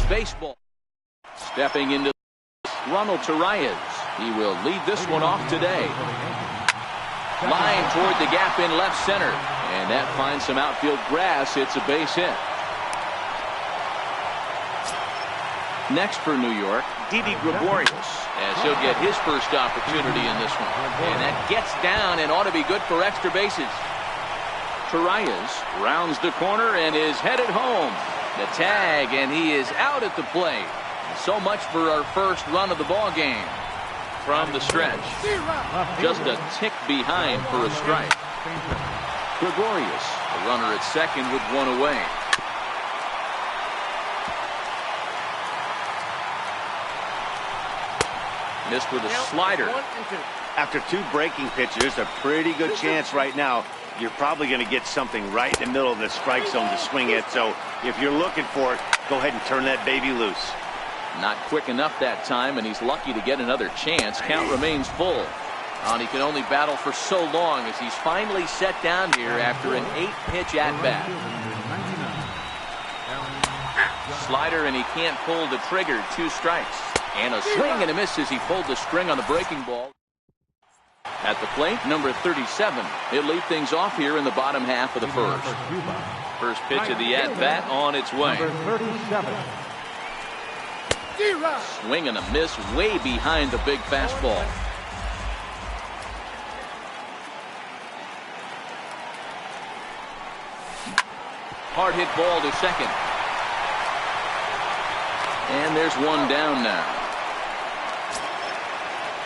baseball. Stepping into Ronald Torreyes. He will lead this one off today. Line toward the gap in left center. And that finds some outfield grass. It's a base hit. Next for New York, Didi Gregorius, as he'll get his first opportunity in this one. And that gets down and ought to be good for extra bases. Torreyes rounds the corner and is headed home. The tag, and he is out at the plate. So much for our first run of the ball game. From the stretch, just a tick behind for a strike. Gregorius, a runner at second with one away. Missed with a slider. After two breaking pitches, a pretty good chance right now. You're probably going to get something right in the middle of the strike zone to swing at. So if you're looking for it, go ahead and turn that baby loose. Not quick enough that time, and he's lucky to get another chance. Count remains full. And he can only battle for so long as he's finally set down here after an 8-pitch at-bat. Slider, and he can't pull the trigger. 2 strikes. And a swing and a miss as he pulled the string on the breaking ball. At the plate, number 37. He'll lead things off here in the bottom half of the first. First pitch of the at-bat on its way. Swing and a miss way behind the big fastball. Hard hit ball to second. And there's one down now.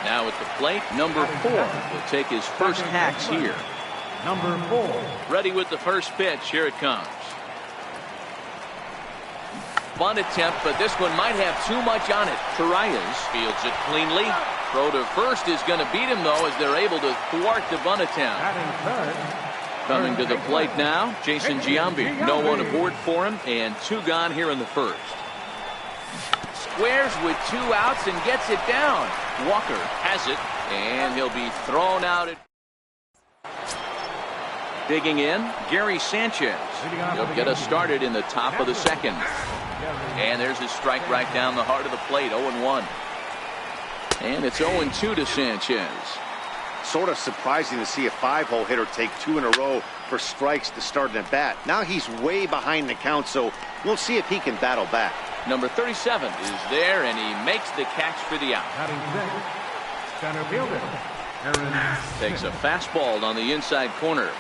Now at the plate, number 4 will take his first hacks here. Number 4. Ready with the first pitch. Here it comes. Bunt attempt, but this one might have too much on it. Torreyes fields it cleanly. Throw to first is going to beat him, though, as they're able to thwart the bunt attempt. Coming to the plate now, Jason Giambi. No one aboard for him, and 2 gone here in the first. Squares with 2 outs and gets it down. Walker has it, and he'll be thrown out. Digging in, Gary Sanchez. He'll get us started in the top of the second. And there's his strike right down the heart of the plate, 0-1. And it's 0-2 to Sanchez. Sort of surprising to see a 5-hole hitter take 2 in a row for strikes to start an at-bat. Now he's way behind the count, so we'll see if he can battle back. Number 37 is there, and he makes the catch for the out. Center fielder, takes a fastball on the inside corner.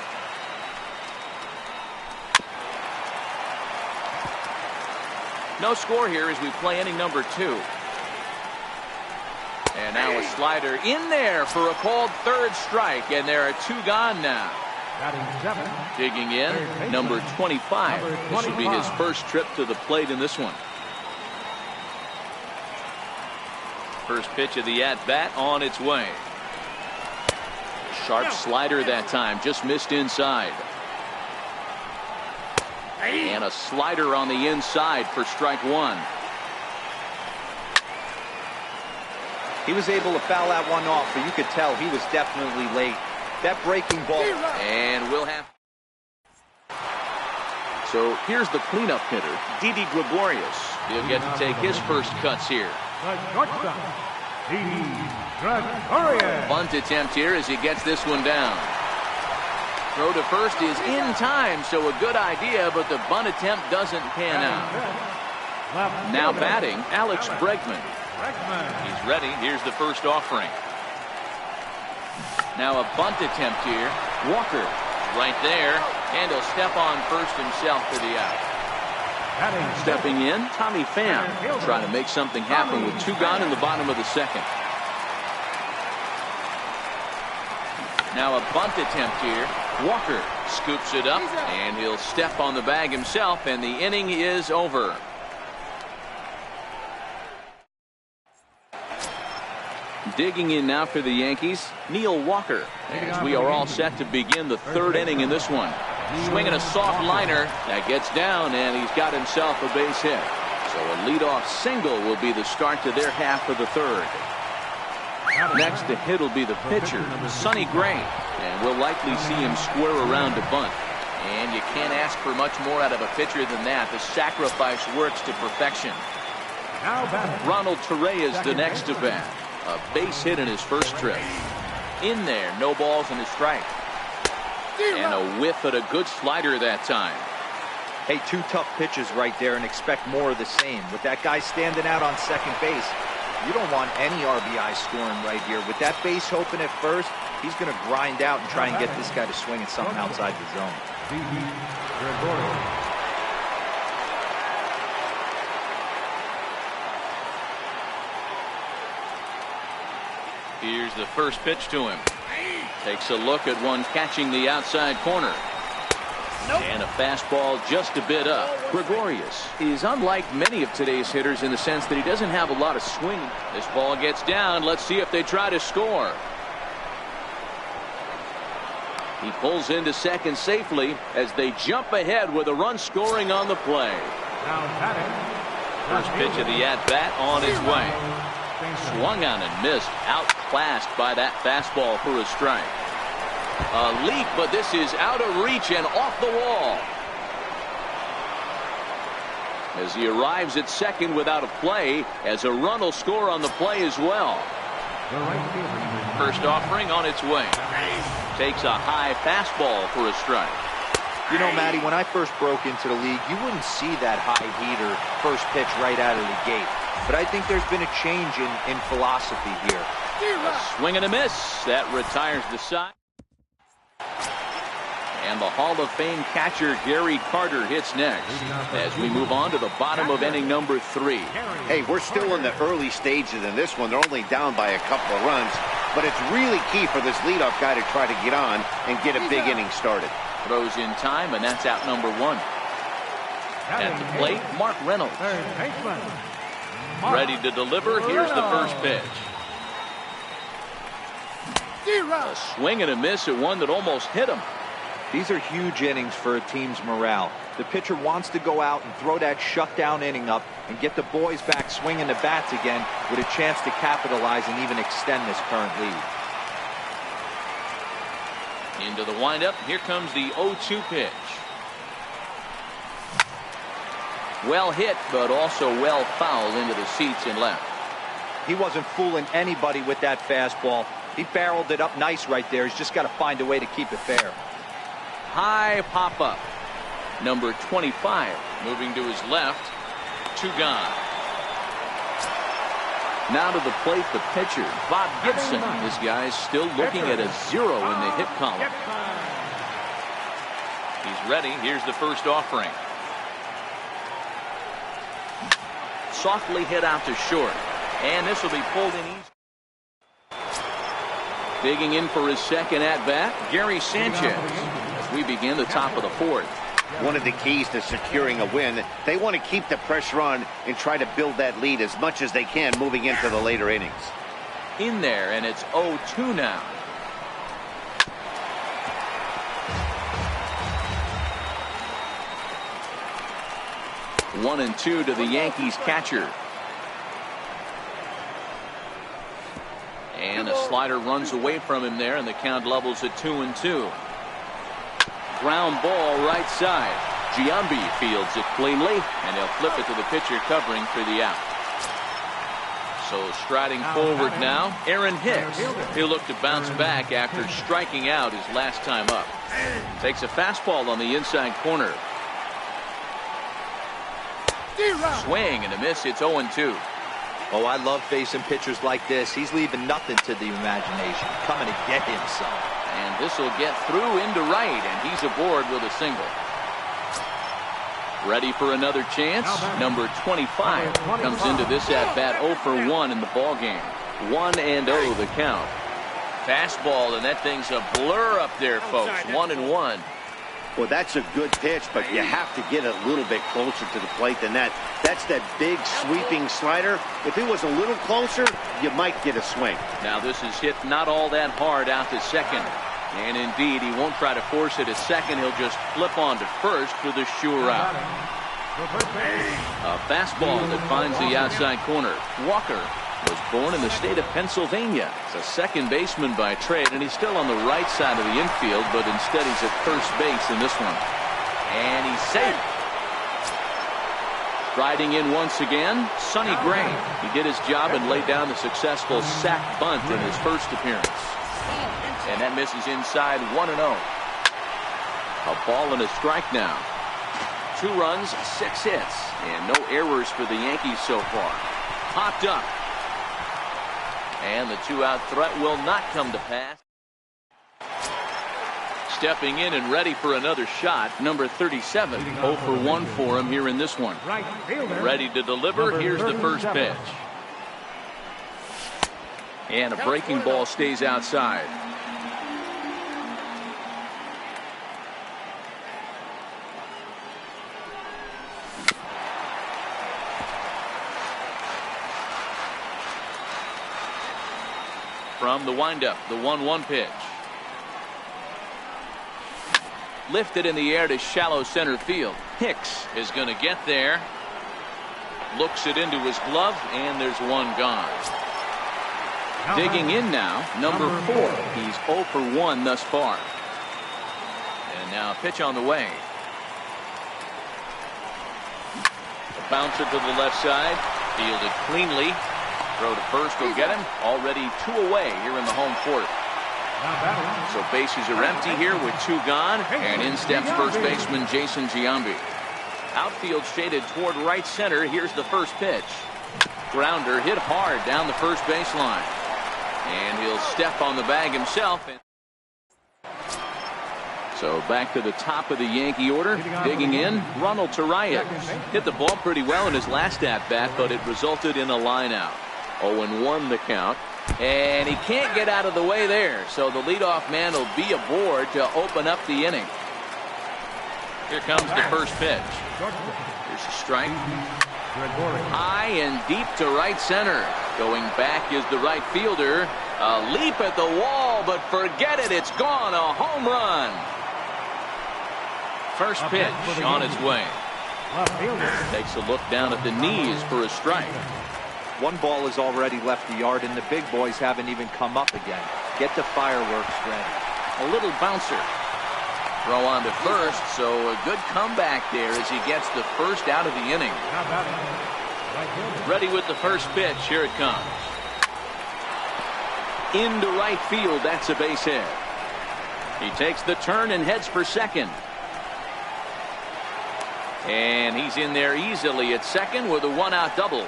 No score here as we play inning number 2. And now a slider in there for a called third strike, and there are 2 gone now. Digging in, number 25. This will be his first trip to the plate in this one. First pitch of the at-bat on its way. Sharp slider that time, just missed inside. And a slider on the inside for strike 1. He was able to foul that one off, but you could tell he was definitely late. That breaking ball. And we'll have. So here's the cleanup hitter, Didi Gregorius. He'll get to take his first cuts here. Bunt attempt here as he gets this one down. Throw to first is in time, so a good idea, but the bunt attempt doesn't pan out. Now batting, Alex Bregman. He's ready. Here's the first offering. Now a bunt attempt here. Walker right there, and he'll step on first himself for the out. Stepping in, Tommy Pham, trying to make something happen with 2 gone in the bottom of the second. Now a bunt attempt here. Walker scoops it up, and he'll step on the bag himself, and the inning is over. Digging in now for the Yankees, Neil Walker, as we are all set to begin the 3rd inning in this one. Swinging a soft liner that gets down, and he's got himself a base hit. So a leadoff single will be the start to their half of the 3rd. Next to hit will be the pitcher, Sonny Gray, and we'll likely see him square around to bunt. And you can't ask for much more out of a pitcher than that. The sacrifice works to perfection. Now batting. Ronald Torreyes the next to bat. A base hit in his first trip. In there, no balls and a strike. And a whiff at a good slider that time. Hey, two tough pitches right there, and expect more of the same. With that guy standing out on second base, you don't want any RBI scoring right here. With that base open at first, he's going to grind out and try and get this guy to swing at something outside the zone. Here's the first pitch to him. Takes a look at one catching the outside corner. And a fastball just a bit up. Gregorius is unlike many of today's hitters in the sense that he doesn't have a lot of swing. This ball gets down. Let's see if they try to score. He pulls into second safely as they jump ahead with a run scoring on the play. Now batting. First pitch of the at-bat on its way. Swung on and missed. Outclassed by that fastball for a strike. A leap, but this is out of reach and off the wall. As he arrives at second without a play, as a run will score on the play as well. First offering on its way. Takes a high fastball for a strike. You know, Matty, when I first broke into the league, you wouldn't see that high heater first pitch right out of the gate. But I think there's been a change in philosophy here. A swing and a miss. That retires the side. And the Hall of Fame catcher Gary Carter hits next as we move on to the bottom of inning number 3. Hey, we're still in the early stages in this one. They're only down by a couple of runs, but it's really key for this leadoff guy to try to get on and get a big inning started. Throws in time, and that's out number 1. At the plate, Mark Reynolds. Ready to deliver. Here's the first pitch. A swing and a miss at one that almost hit him. These are huge innings for a team's morale. The pitcher wants to go out and throw that shutdown inning up and get the boys back swinging the bats again with a chance to capitalize and even extend this current lead. Into the windup. Here comes the 0-2 pitch. Well hit, but also well fouled into the seats and left. He wasn't fooling anybody with that fastball. He barreled it up nice right there. He's just got to find a way to keep it fair. High pop up. Number 25 moving to his left. 2 gone. Now to the plate, the pitcher, Bob Gibson. This guy's still looking at a 0 in the hit column. He's ready. Here's the first offering. Softly hit out to short. And this will be pulled in easy. Digging in for his second at-bat, Gary Sanchez. As we begin the top of the 4th. One of the keys to securing a win, they want to keep the pressure on and try to build that lead as much as they can moving into the later innings. In there, and it's 0-2 now. One and 2 to the Yankees catcher. And a slider runs away from him there, and the count levels at 2-2. Ground ball right side. Giambi fields it cleanly, and they'll flip it to the pitcher covering for the out. So striding forward now, Aaron Hicks. He'll look to bounce back after striking out his last time up. Takes a fastball on the inside corner. Swing and a miss. It's 0-2. Oh, I love facing pitchers like this. He's leaving nothing to the imagination, coming to get him some. And this will get through into right, and he's aboard with a single. Ready for another chance. Number 25 comes into this at-bat 0 for 1 in the ballgame. 1-0 the count. Fastball, and that thing's a blur up there, folks. 1-1. Well, that's a good pitch, but you have to get a little bit closer to the plate than that. That's that big sweeping slider. If it was a little closer, you might get a swing. Now this is hit not all that hard out to second. And indeed, he won't try to force it at second. He'll just flip on to first for the sure out. A fastball that finds the outside corner. Walker was born in the state of Pennsylvania. He's a second baseman by trade, and he's still on the right side of the infield, but instead he's at first base in this one. And he's safe. Striding in once again, Sonny Gray. He did his job and laid down the successful sack bunt in his first appearance. And that misses inside 1-0. A ball and a strike now. 2 runs, 6 hits, and no errors for the Yankees so far. Popped up. And the 2-out threat will not come to pass. Stepping in and ready for another shot, number 37. 0 for 1 for him here in this one. Ready to deliver. Here's the first pitch. And a breaking ball stays outside. From the windup, the 1-1 pitch. Lifted in the air to shallow center field. Hicks is going to get there. Looks it into his glove, and there's one gone. Digging in now, number 4. He's 0 for 1 thus far. And now a pitch on the way. A bouncer to the left side. Fielded cleanly. Throw to first will get him. Already 2 away here in the home 4th. So bases are empty here with 2 gone. And in steps first baseman Jason Giambi. Outfield shaded toward right center. Here's the first pitch. Grounder hit hard down the first baseline. And he'll step on the bag himself. So back to the top of the Yankee order. Digging in, Ronald Torreyes. Hit the ball pretty well in his last at-bat, but it resulted in a line-out. 0-1 the count. And he can't get out of the way there. So the leadoff man will be aboard to open up the inning. Here comes the first pitch. Here's a strike. High and deep to right center. Going back is the right fielder. A leap at the wall, but forget it. It's gone. A home run. First pitch on its way. Takes a look down at the knees for a strike. 1 ball has already left the yard, and the big boys haven't even come up again. Get the fireworks ready. A little bouncer. Throw on to first, so a good comeback there as he gets the first out of the inning. Ready with the first pitch. Here it comes. Into right field. That's a base hit. He takes the turn and heads for second. And he's in there easily at second with a 1-out double.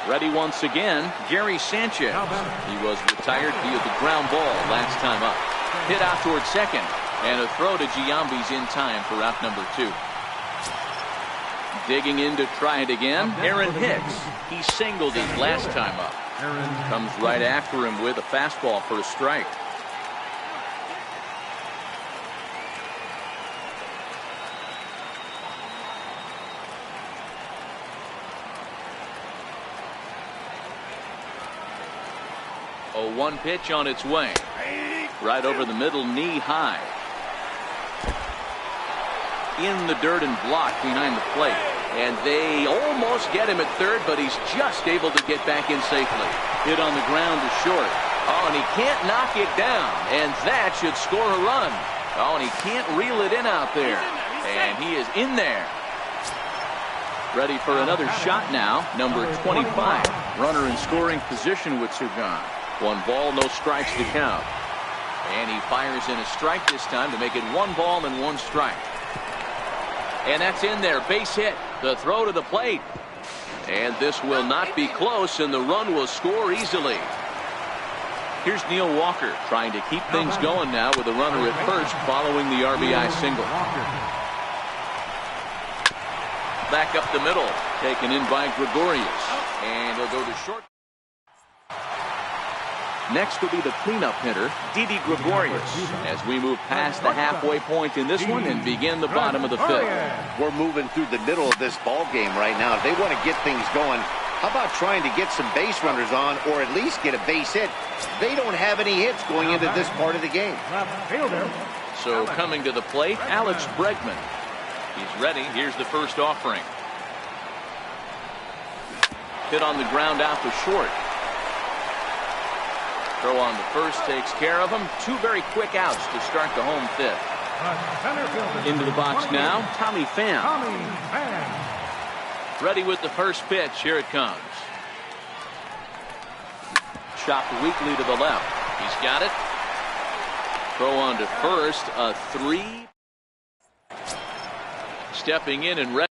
Ready once again, Gary Sanchez. He was retired via the ground ball last time up. Hit out toward second, and a throw to Giambi's in time for out number 2. Digging in to try it again, Aaron Hicks. He singled his last time up. Comes right after him with a fastball for a strike. A 1 pitch on its way. Right over the middle, knee high. In the dirt and blocked behind the plate. And they almost get him at third, but he's just able to get back in safely. Hit on the ground to short. Oh, and he can't knock it down. And that should score a run. Oh, and he can't reel it in out there. And he is in there. Ready for another shot now. Number 25. Runner in scoring position with 2 gone. 1 ball, no strikes to count. And he fires in a strike this time to make it 1 ball and 1 strike. And that's in there. Base hit. The throw to the plate. And this will not be close, and the run will score easily. Here's Neil Walker trying to keep things going now with a runner at first following the RBI single. Back up the middle. Taken in by Gregorius. And he'll go to short. Next will be the cleanup hitter, Didi Gregorius, as we move past the halfway point in this one and begin the bottom of the 5th. We're moving through the middle of this ball game right now. If they want to get things going, how about trying to get some base runners on or at least get a base hit? They don't have any hits going into this part of the game. So coming to the plate, Alex Bregman. He's ready. Here's the first offering. Hit on the ground out to short. Throw on the first takes care of him. 2 very quick outs to start the home 5th. Into the box now, Tommy Pham. Ready with the first pitch. Here it comes. Chopped weakly to the left. He's got it. Throw on to first. A 3. Stepping in and ready.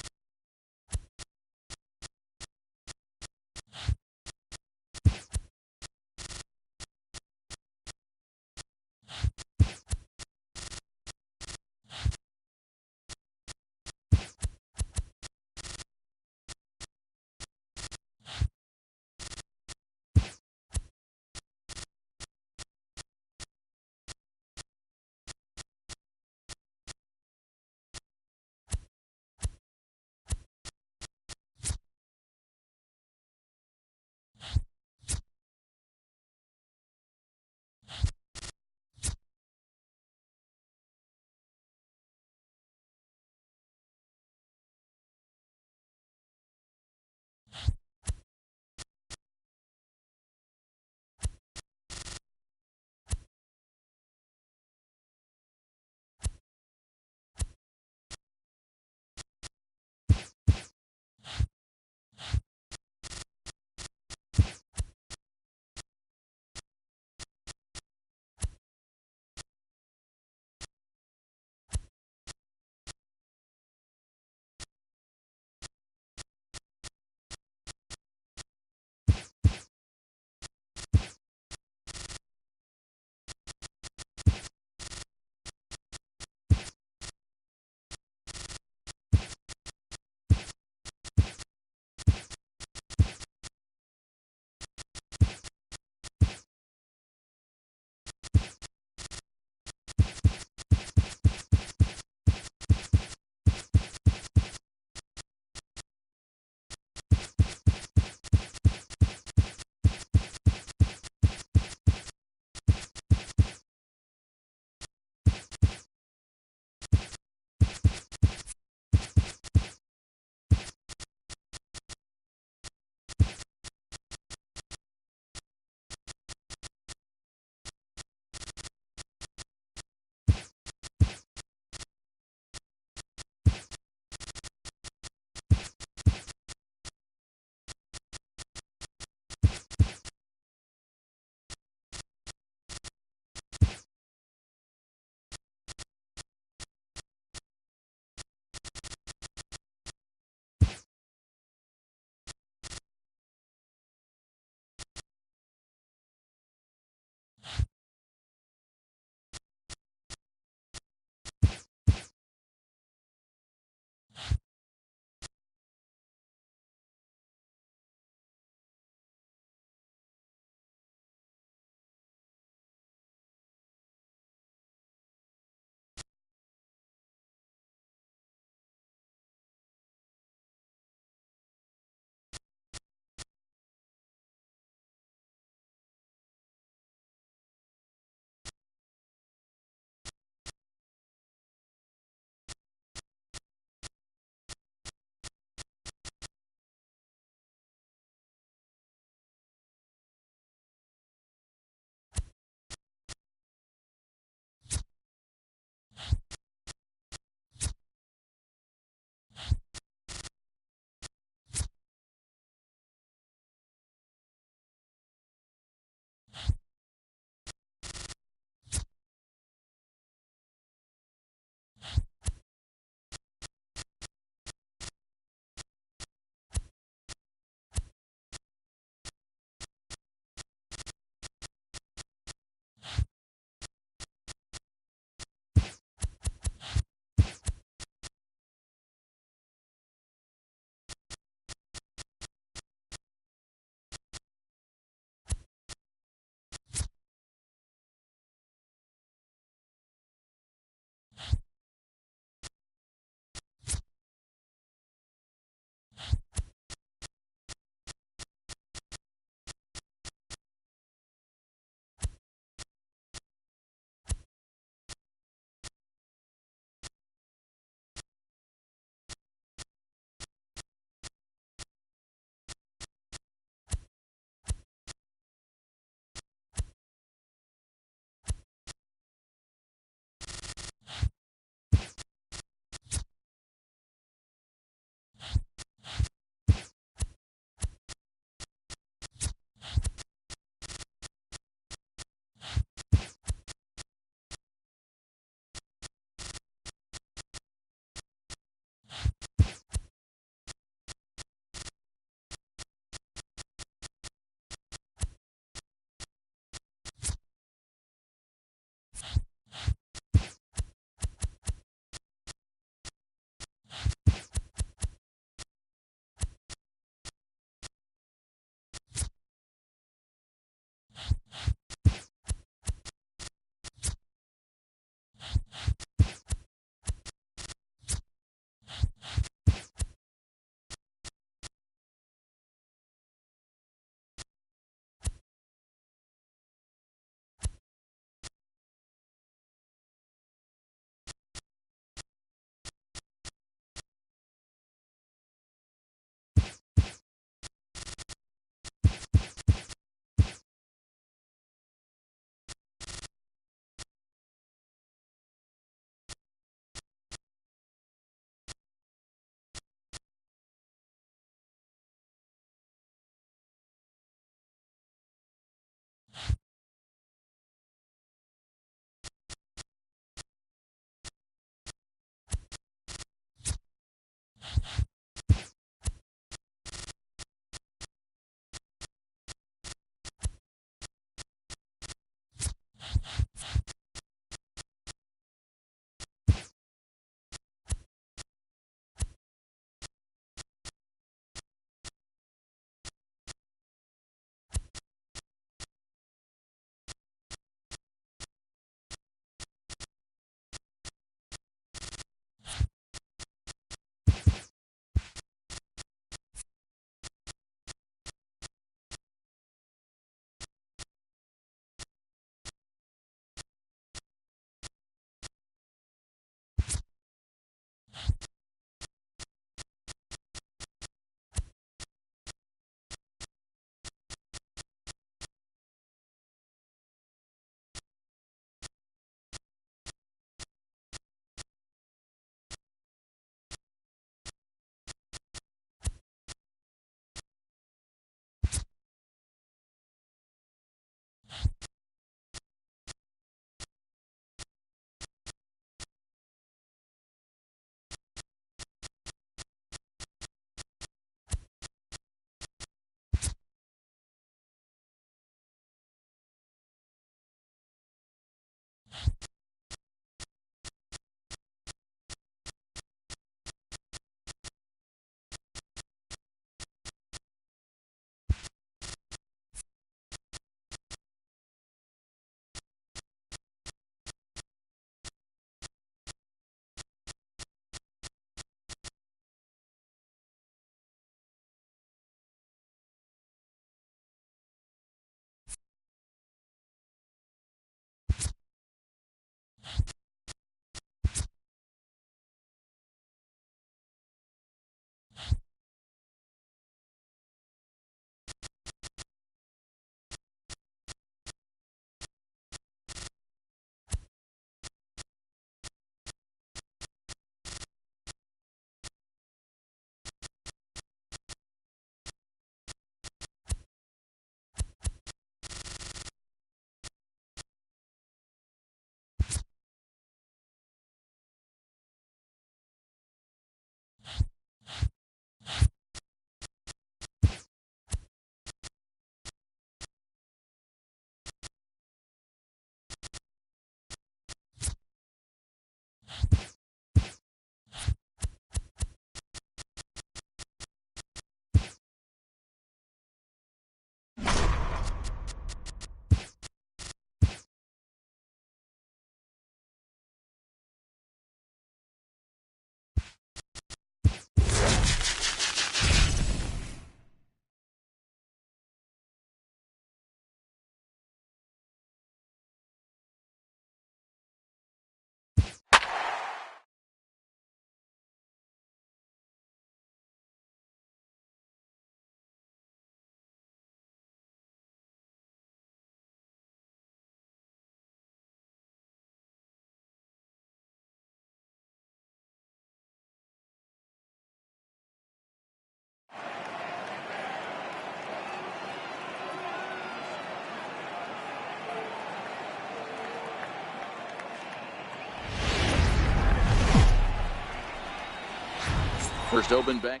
First open back.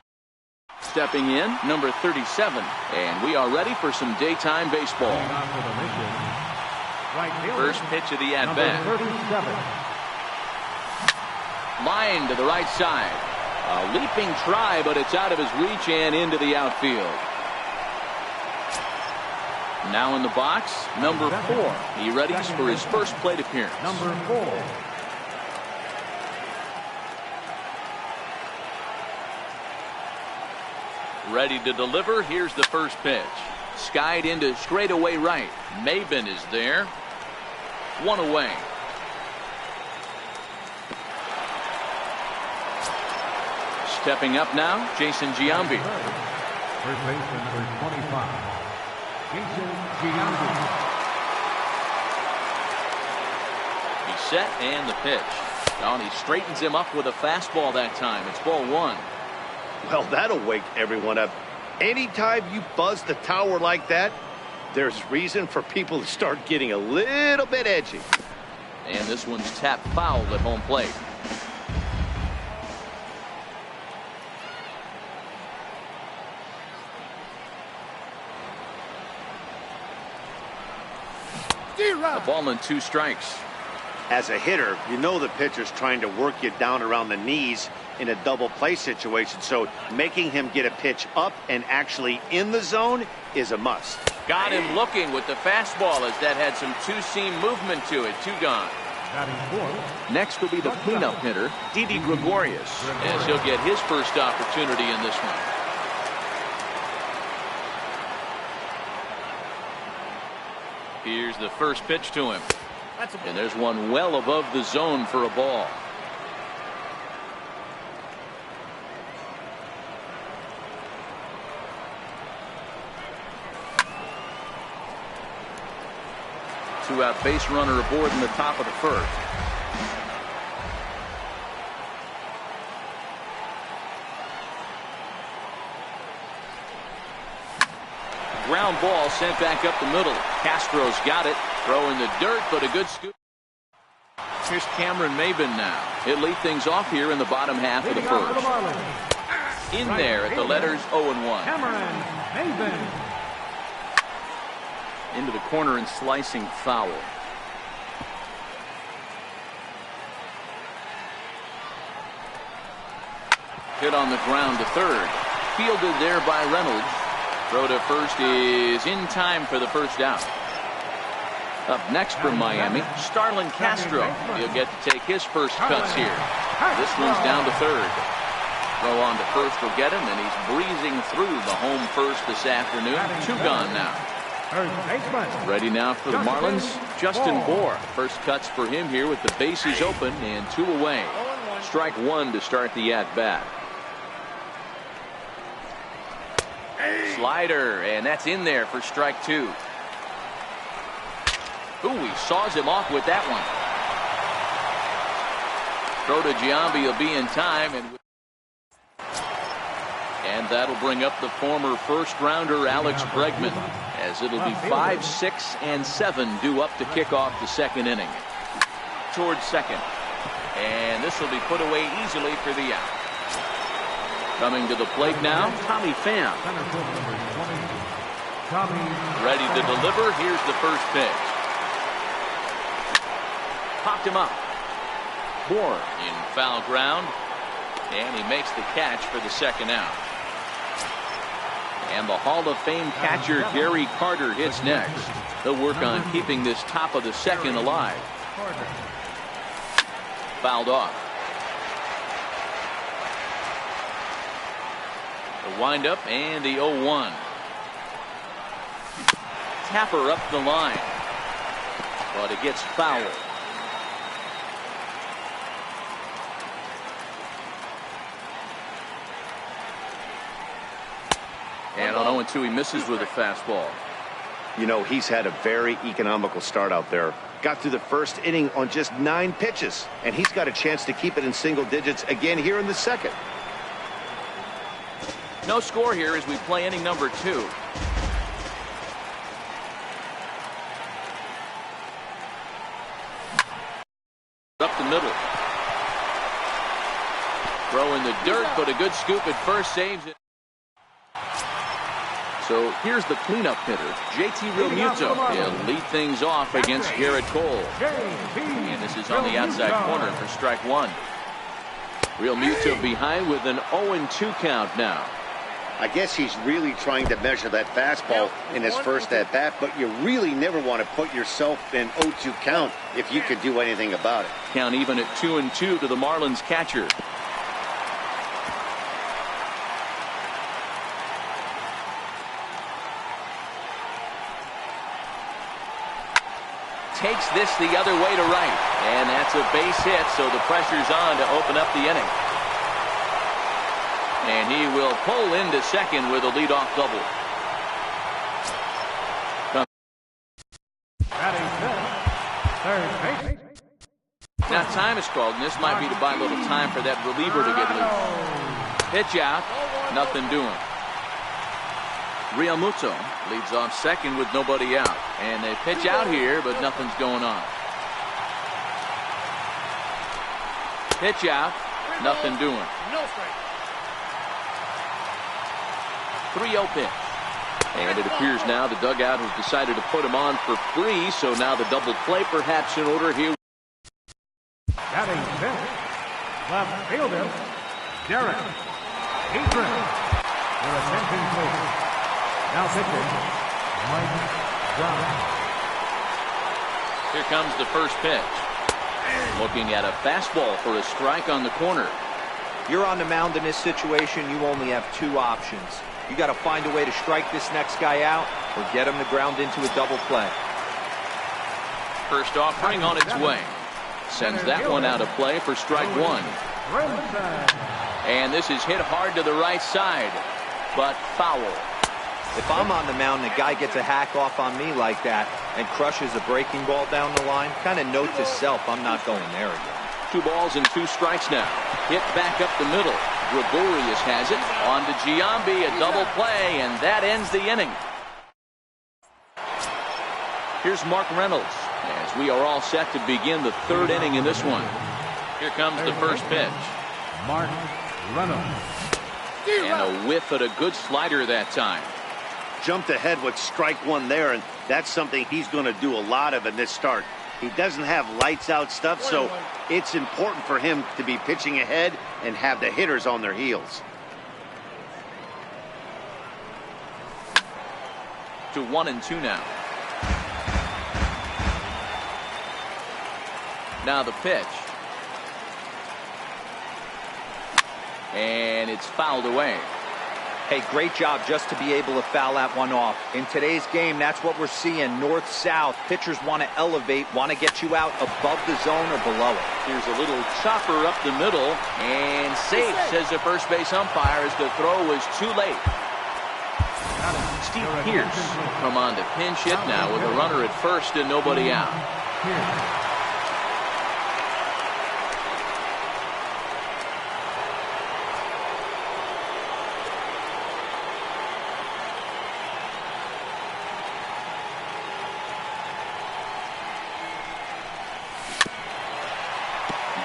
Stepping in, number 37. And we are ready for some daytime baseball. First pitch of the at-bat. Line to the right side. A leaping try, but it's out of his reach and into the outfield. Now in the box, number 4. He readies for his first plate appearance. Number 4. Ready to deliver. Here's the first pitch. Skied into straightaway right. Maben is there. 1 away. Stepping up now, Jason Giambi. First baseman number 25. Jason Giambi. He's set and the pitch. Oh, and he straightens him up with a fastball that time. It's ball 1. Well, that'll wake everyone up. Anytime you buzz the tower like that, there's reason for people to start getting a little bit edgy. And this one's tapped foul at home plate. A ball and 2 strikes. As a hitter, you know the pitcher's trying to work you down around the knees in a double play situation, so making him get a pitch up and actually in the zone is a must. Got him looking with the fastball as that had some two-seam movement to it. 2 gone. Next will be the cleanup hitter, Didi Gregorius, as he'll get his first opportunity in this one. Here's the first pitch to him. And there's one well above the zone for a ball. Two-out base runner aboard in the top of the first. Ground ball sent back up the middle. Castro's got it. Throw in the dirt, but a good scoop. Here's Cameron Maben now. He'll lead things off here in the bottom half of the first. In there at the letters 0-1. Cameron Maben. Into the corner and slicing foul. Hit on the ground to third. Fielded there by Reynolds. Throw to first is in time for the first out. Up next from Miami, Starlin Castro. He'll get to take his first cuts here. This one's down to third. Throw on to first will get him, and he's breezing through the home first this afternoon. 2 gone now. Ready now for the Marlins, Justin Bour. First cuts for him here with the bases open and 2 away. Strike 1 to start the at-bat. Slider, and that's in there for strike 2. Ooh, he saws him off with that one. Throw to Giambi will be in time, and that'll bring up the former first-rounder Alex Bregman, as it'll be 5, 6, and 7 due up to kick off the second inning. Towards second, and this will be put away easily for the out. Coming to the plate now, Tommy Pham. Ready to deliver. Here's the first pitch. Popped him up. Bour in foul ground, and he makes the catch for the second out. And the Hall of Fame catcher Gary Carter hits next. They'll work on keeping this top of the second alive. Fouled off. The windup and the 0-1. Tapper up the line, but it gets fouled. And on 0-2, he misses with a fastball. You know, he's had a very economical start out there. Got through the first inning on just 9 pitches, and he's got a chance to keep it in single digits again here in the second. No score here as we play inning number 2. Up the middle. Throw in the dirt, but a good scoop at first saves it. So here's the cleanup hitter, JT Realmuto. He'll lead things off against Garrett Cole. And this is on the outside corner for strike 1. Realmuto behind with an 0-2 count now. I guess he's really trying to measure that fastball in his first at-bat, but you really never want to put yourself in 0-2 count if you could do anything about it. Count even at 2-2 to the Marlins catcher. Takes this the other way to right, and that's a base hit, so the pressure's on to open up the inning. And he will pull into second with a leadoff double. Now time is called, and this might be to buy a little time for that reliever to get loose. Pitch out, nothing doing. Realmuto leads off second with nobody out. And they pitch out here, but nothing's going on. Pitch out, nothing doing. 3-0 pitch. And it appears now the dugout has decided to put him on for free, so now the double play perhaps in order here. Batting fifth, left fielder, Derek Eaton. Your attention, please. Now pitching, Mike Brown. Here comes the first pitch. Looking at a fastball for a strike on the corner. You're on the mound in this situation. You only have two options. You got to find a way to strike this next guy out or get him to ground into a double play. First offering on its way. Sends that one out of play for strike one. And this is hit hard to the right side, but foul. If I'm on the mound, the guy gets a hack off on me like that and crushes a breaking ball down the line, kind of note to self, I'm not going there again. 2 balls and 2 strikes now. Hit back up the middle. Gregorius has it. On to Giambi, a double play, and that ends the inning. Here's Mark Reynolds as we are all set to begin the 3rd inning in this one. Here comes the first pitch. Mark Reynolds. And a whiff at a good slider that time. Jumped ahead with strike one there, and that's something he's going to do a lot of in this start. He doesn't have lights out stuff, so it's important for him to be pitching ahead and have the hitters on their heels. To 1-2 now. Now the pitch. And it's fouled away. Hey, great job just to be able to foul that one off. In today's game, that's what we're seeing. North-south. Pitchers want to elevate, want to get you out above the zone or below it. Here's a little chopper up the middle. And safe, says the first base umpire, as the throw was too late. Steve Pierce come on to pinch hit now with a runner at first and nobody out.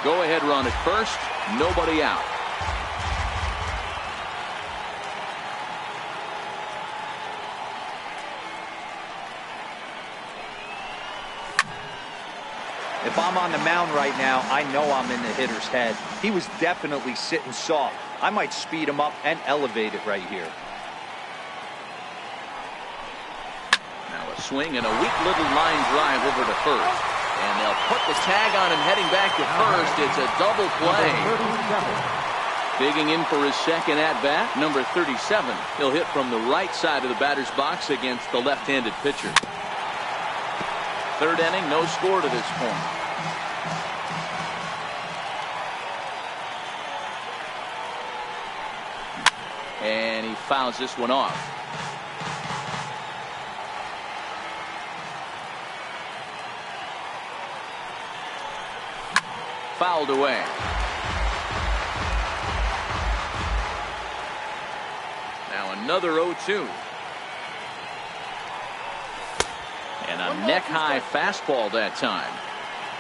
Go ahead run at first, nobody out. If I'm on the mound right now, I know I'm in the hitter's head. He was definitely sitting soft. I might speed him up and elevate it right here. Now a swing and a weak little line drive over to first. And they'll put the tag on him heading back to first. It's a double play. Digging in for his second at-bat, number 37. He'll hit from the right side of the batter's box against the left-handed pitcher. 3rd inning, no score to this point. And he fouls this one off. Fouled away. Now another 0-2. And a neck-high fastball that time.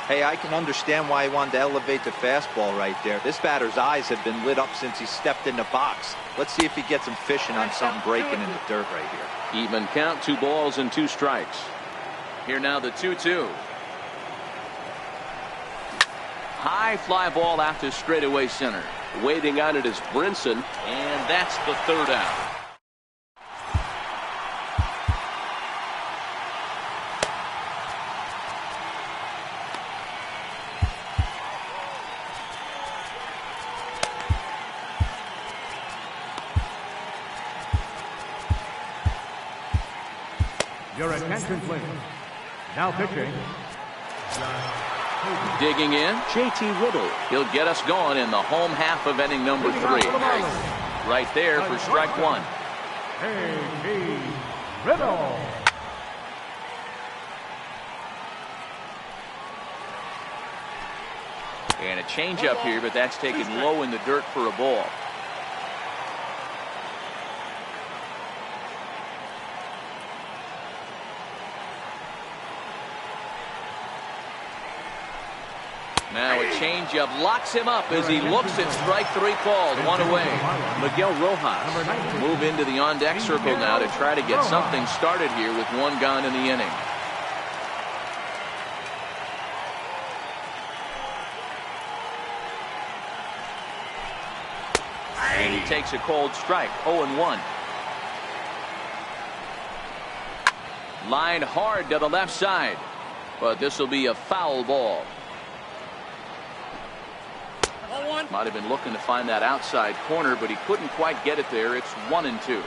Hey, I can understand why he wanted to elevate the fastball right there. This batter's eyes have been lit up since he stepped in the box. Let's see if he gets him fishing on something breaking in the dirt right here. Even count, 2 balls and 2 strikes. Here now the 2-2. High fly ball out to straightaway center. Waiting on it is Brinson, and that's the 3rd out. Your attention, please. Now pitching. Digging in, J.T. Riddle. He'll get us going in the home half of inning number 3. Right there for strike 1. J.T. Riddle. And a changeup here, but that's taken low in the dirt for a ball. Now a changeup locks him up as he looks at strike 3 called. 1 away. Miguel Rojas move into the on-deck circle now to try to get something started here with 1 gone in the inning. And he takes a cold strike. 0-1. Line hard to the left side, but this will be a foul ball. Might have been looking to find that outside corner, but he couldn't quite get it there. It's 1-2.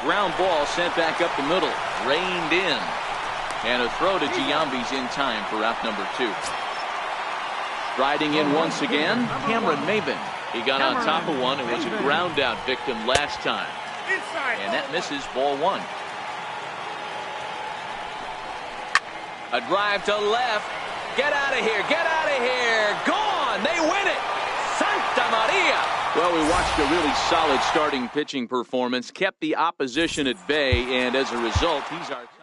Ground ball sent back up the middle, reined in, and a throw to Giambi's in time for out number 2. Striding in once again, Cameron Maybin. He got on top of one and was a ground out victim last time, and that misses. Ball 1. A drive to left. Get out of here. Get out of here. Gone. They win it. Santa Maria. Well, we watched a really solid starting pitching performance, kept the opposition at bay, and as a result, he's our top.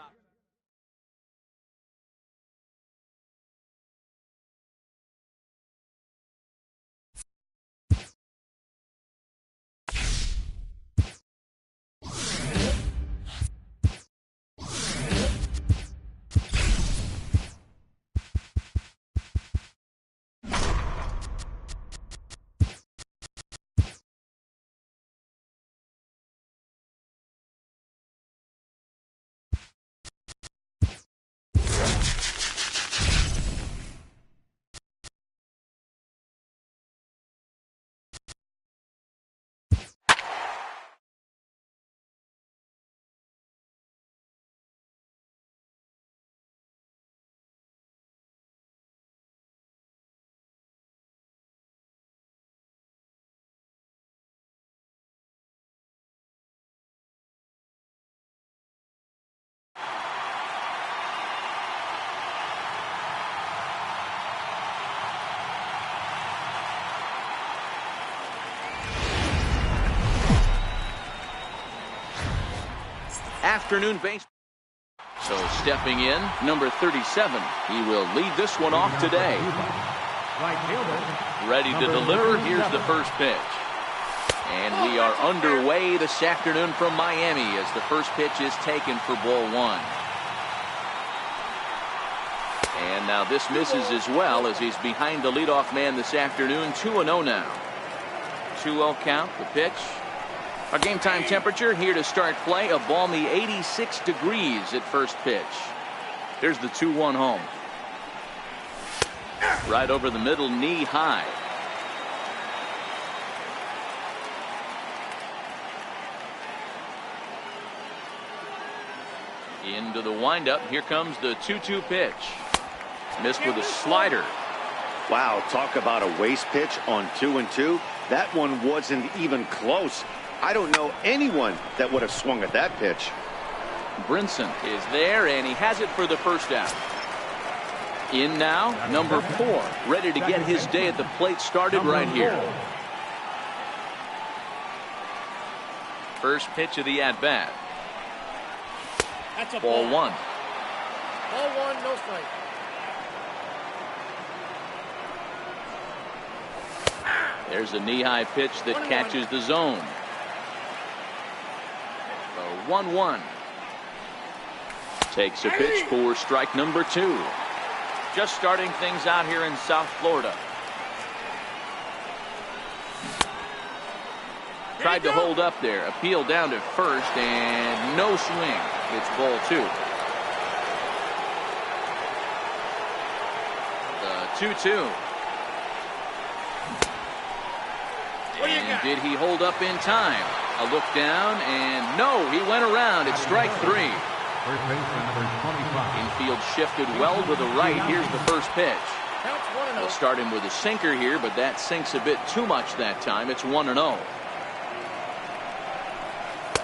Afternoon baseball. So stepping in, number 37. He will lead this one off today. Ready to deliver. Here's the first pitch. And we are underway this afternoon from Miami as the first pitch is taken for ball 1. And now this misses as well as he's behind the leadoff man this afternoon. 2-0 now. 2-0 count, the pitch. Our game time temperature here to start play, a balmy 86 degrees at first pitch. Here's the 2-1 home. Right over the middle, knee high. Into the windup. Here comes the 2-2 pitch. Missed with a slider. Wow, talk about a waste pitch on 2-2. That one wasn't even close. I don't know anyone that would have swung at that pitch. Brinson is there, and he has it for the first out. In now, number 4, ready to get his day at the plate started right here. First pitch of the at-bat. That's a ball 1. Ball 1, no strike. There's a knee-high pitch that catches the zone. 1-1. Takes a pitch for strike number 2. Just starting things out here in South Florida. Tried to hold up there. Appeal down to first and no swing. It's ball 2. The 2-2. And did he hold up in time? A look down, and no, he went around. It's strike 3. First baseman number 25. Infield shifted well to the right. Here's the first pitch. Counts 1-0. They'll start him with a sinker here, but that sinks a bit too much that time. It's 1-0.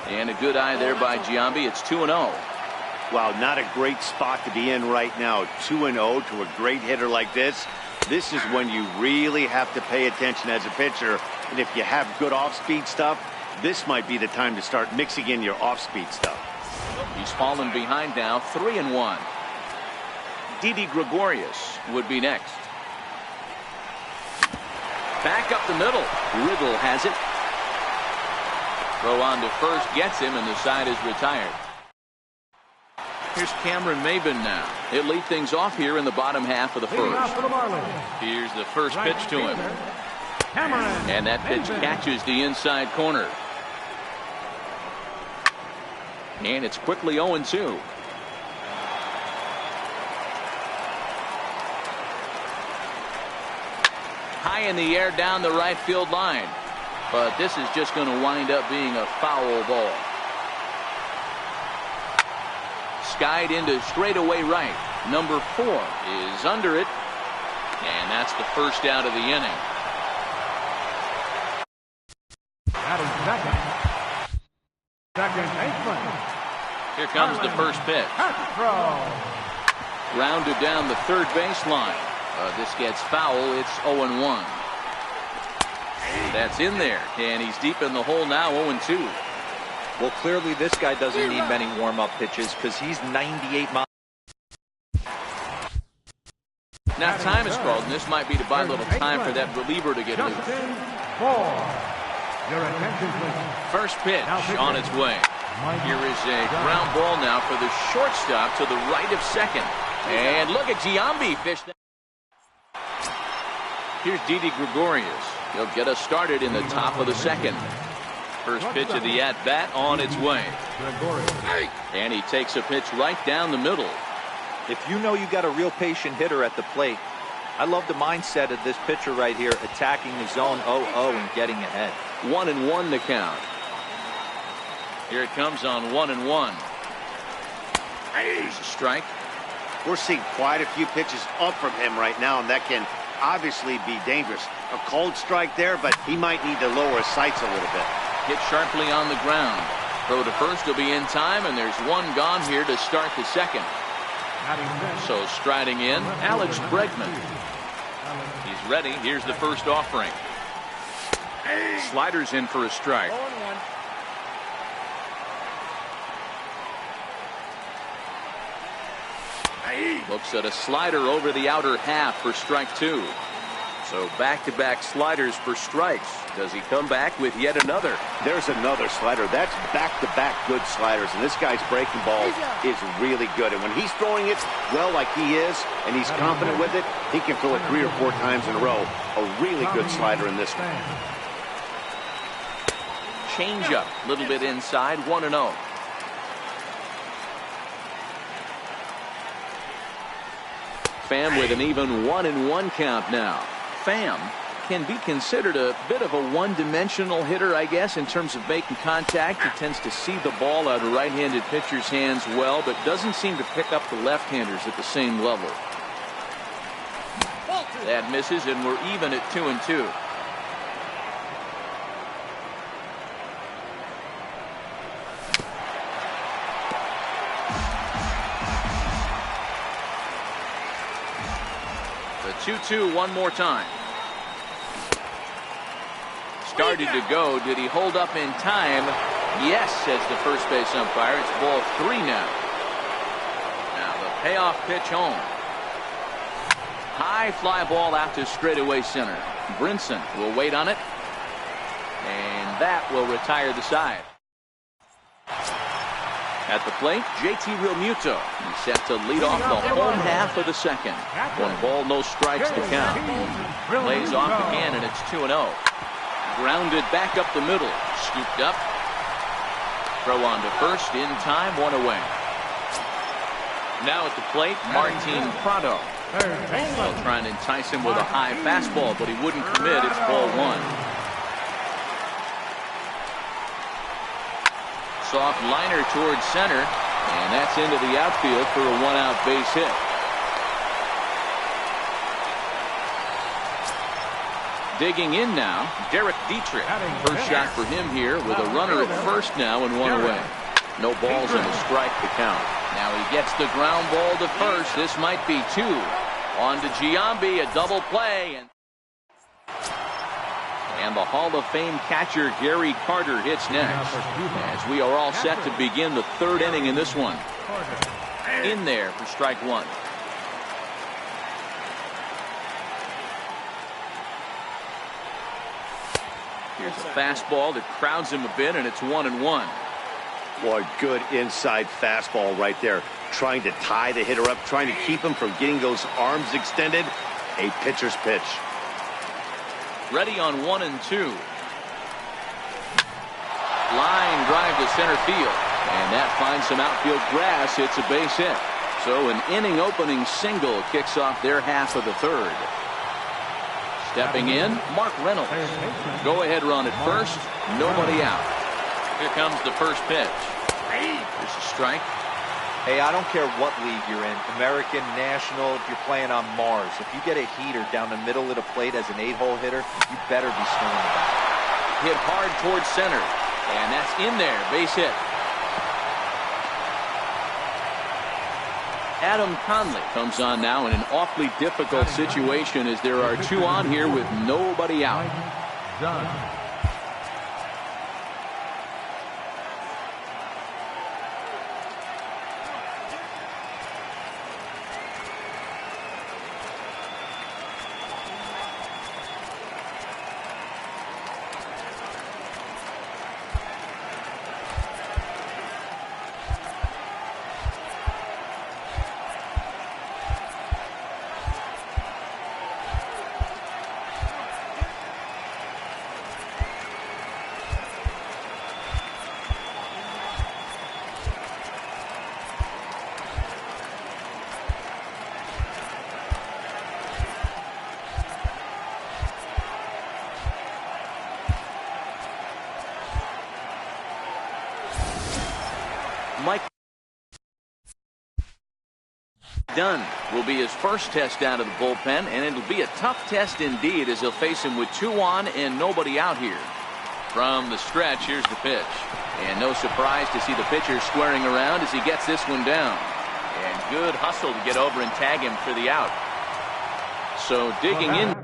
And a good eye there by Giambi. It's 2-0. Wow, not a great spot to be in right now. 2-0 to a great hitter like this. This is when you really have to pay attention as a pitcher. And if you have good off-speed stuff, this might be the time to start mixing in your off-speed stuff. He's fallen behind now, 3-1. Didi Gregorius would be next. Back up the middle. Riddle has it. Throw on to first, gets him, and the side is retired. Here's Cameron Maybin now. He'll lead things off here in the bottom half of the first. Here's the first pitch to him. And that pitch catches the inside corner. And it's quickly 0-2. High in the air down the right field line. But this is just going to wind up being a foul ball. Skied into straightaway right. Number 4 is under it. And that's the first out of the inning. Second baseman. Here comes the first pitch. Rounded down the third baseline. This gets foul. It's 0-1. That's in there. And he's deep in the hole now, 0-2. Well, clearly this guy doesn't need many warm-up pitches because he's 98 miles. Now time is called, and this might be to buy a little time for that reliever to get loose. Your attention, please. First pitch on its way. Here is a ground ball now for the shortstop to the right of second. And look at Giambi fish that. Here's Didi Gregorius. He'll get us started in the top of the second. First pitch of the at-bat on its way. And he takes a pitch right down the middle. If you know you got a real patient hitter at the plate, I love the mindset of this pitcher right here, attacking the zone 0-0 and getting ahead. 1-1 the count. Here it comes on 1-1. Here's a strike. We're seeing quite a few pitches up from him right now, and that can obviously be dangerous. A cold strike there, but he might need to lower his sights a little bit. Hit sharply on the ground. Throw to first will be in time, and there's one gone here to start the second. So striding in, Alex Bregman. He's ready. Here's the first offering. Sliders in for a strike. 0-1. Looks at a slider over the outer half for strike 2. So back-to-back sliders for strikes. Does he come back with yet another? There's another slider. That's back-to-back good sliders, and this guy's breaking ball is really good. And when he's throwing it well like he is, and he's confident with it, he can throw it 3 or 4 times in a row. A really good slider in this one. Change-up, a little bit inside, 1-0. Pham with an even 1-1 count now. Pham can be considered a bit of a one-dimensional hitter, I guess, in terms of making contact. He tends to see the ball out of right-handed pitchers' hands well, but doesn't seem to pick up the left-handers at the same level. That misses, and we're even at 2-2. The 2-2 one more time. Started to go. Did he hold up in time? Yes, says the first base umpire. It's ball 3 now. Now the payoff pitch home. High fly ball out to straightaway center. Brinson will wait on it. And that will retire the side. At the plate, JT Realmuto. He's set to lead off the home half of the second. 1 ball, no strikes to count. Plays off again, and it's 2-0. Grounded back up the middle. Scooped up. Throw on to first. In time, 1 away. Now at the plate, Martin Prado. They'll try and entice him with a high fastball, but he wouldn't commit. It's ball 1. Soft liner towards center. And that's into the outfield for a one-out base hit. Digging in now, Derek Dietrich. First shot for him here with a runner at first now and one away. No balls and a strike to count. Now he gets the ground ball to first. This might be two. On to Giambi, a double play. And the Hall of Fame catcher Gary Carter hits next. As we are all set to begin the third inning in this one. In there for strike one. Here's a fastball that crowds him a bit, and it's 1-1. Boy, good inside fastball right there. Trying to tie the hitter up, trying to keep him from getting those arms extended. A pitcher's pitch. Ready on 1-2. Line drive to center field. And that finds some outfield grass. It's a base hit. So an inning opening single kicks off their half of the third. Stepping in, Mark Reynolds. Go ahead run at first. Nobody out. Here comes the first pitch. There's a strike. Hey, I don't care what league you're in, American, National, if you're playing on Mars. If you get a heater down the middle of the plate as an 8-hole hitter, you better be swinging the bat. Hit hard towards center. And that's in there. Base hit. Adam Conley comes on now in an awfully difficult situation as there are two on here with nobody out. Done. Mike Dunn will be his first test out of the bullpen, and it'll be a tough test indeed as he'll face him with two on and nobody out here. From the stretch, here's the pitch. And no surprise to see the pitcher squaring around as he gets this one down. And good hustle to get over and tag him for the out. So digging in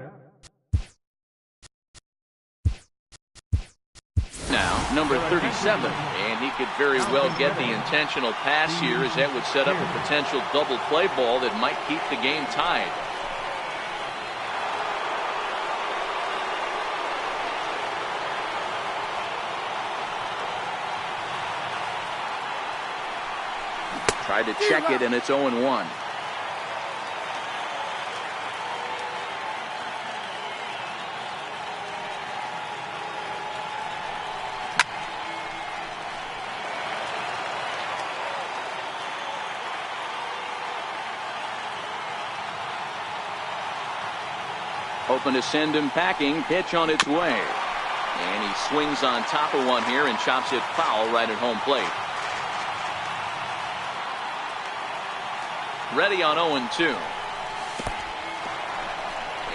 now, number 37. And he could very well get the intentional pass here, as that would set up a potential double play ball that might keep the game tied. Tried to check it, and it's 0-1. Hoping to send him packing. Pitch on its way. And he swings on top of one here and chops it foul right at home plate. Ready on 0-2.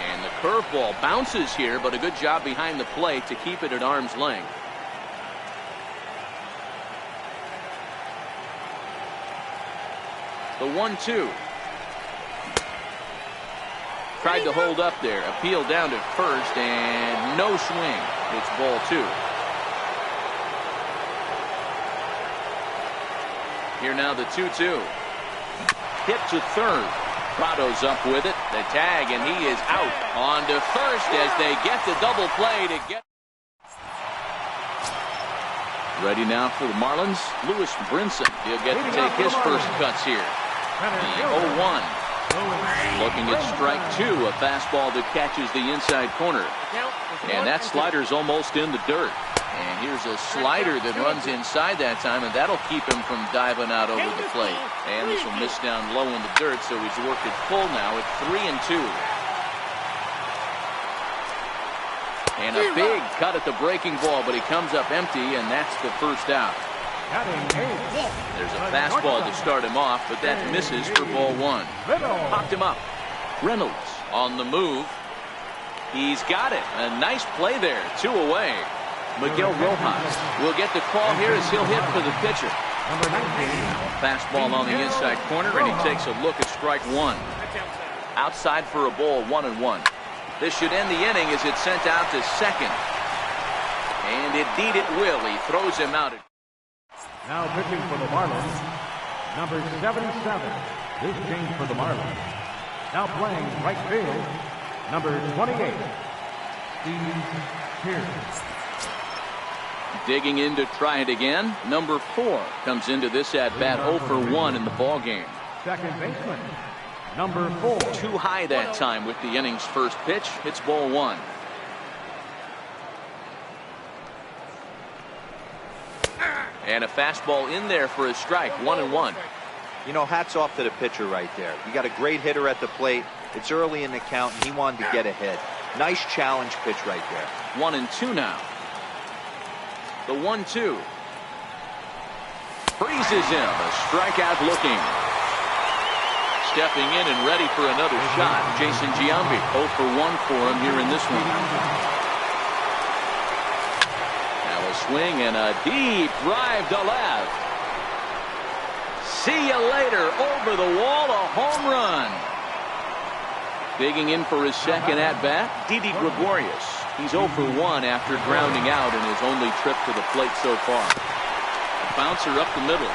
And the curveball bounces here, but a good job behind the plate to keep it at arm's length. The 1-2. Tried to hold up there. Appeal down to first, and no swing. It's ball two. Here now the 2-2. Hit to third. Prado's up with it. The tag, and he is out. On to first as they get the double play to get. Ready now for the Marlins. Lewis Brinson. He'll get to take his first cuts here. The 0-1. Looking at strike two, a fastball that catches the inside corner. And that slider's almost in the dirt. And here's a slider that runs inside that time, and that'll keep him from diving out over the plate. And this will miss down low in the dirt, so he's worked it full now at 3-2. And a big cut at the breaking ball, but he comes up empty, and that's the first out. Batting eighth. There's a fastball to start him off, but that misses for ball one. Popped him up. Reynolds on the move. He's got it. A nice play there. 2 away. Miguel Rojas will get the call here as he'll hit for the pitcher. Number 19. Fastball on the inside corner, and he takes a look at strike one. Outside for a ball, 1-1. This should end the inning as it's sent out to second. And indeed it will. He throws him out. Now pitching for the Marlins, number 77. This change for the Marlins. Now playing right field, number 28. Steve Pierce. Digging in to try it again. Number 4 comes into this at-bat 0 for 1 in the ball game. Second baseman, number 4. Too high that time with the inning's first pitch. It's ball one. And a fastball in there for a strike. 1-1. You know, hats off to the pitcher right there. You got a great hitter at the plate. It's early in the count, and he wanted to get ahead. Nice challenge pitch right there. 1-2 now. The 1-2. Freezes him. A strikeout looking. Stepping in and ready for another shot. Jason Giambi. 0 for 1 for him here in this one. Now a swing and a deep drive to left. See you later. Over the wall. A home run. Digging in for his second at-bat, Didi Gregorius. He's 0 for 1 after grounding out in his only trip to the plate so far. A bouncer up the middle.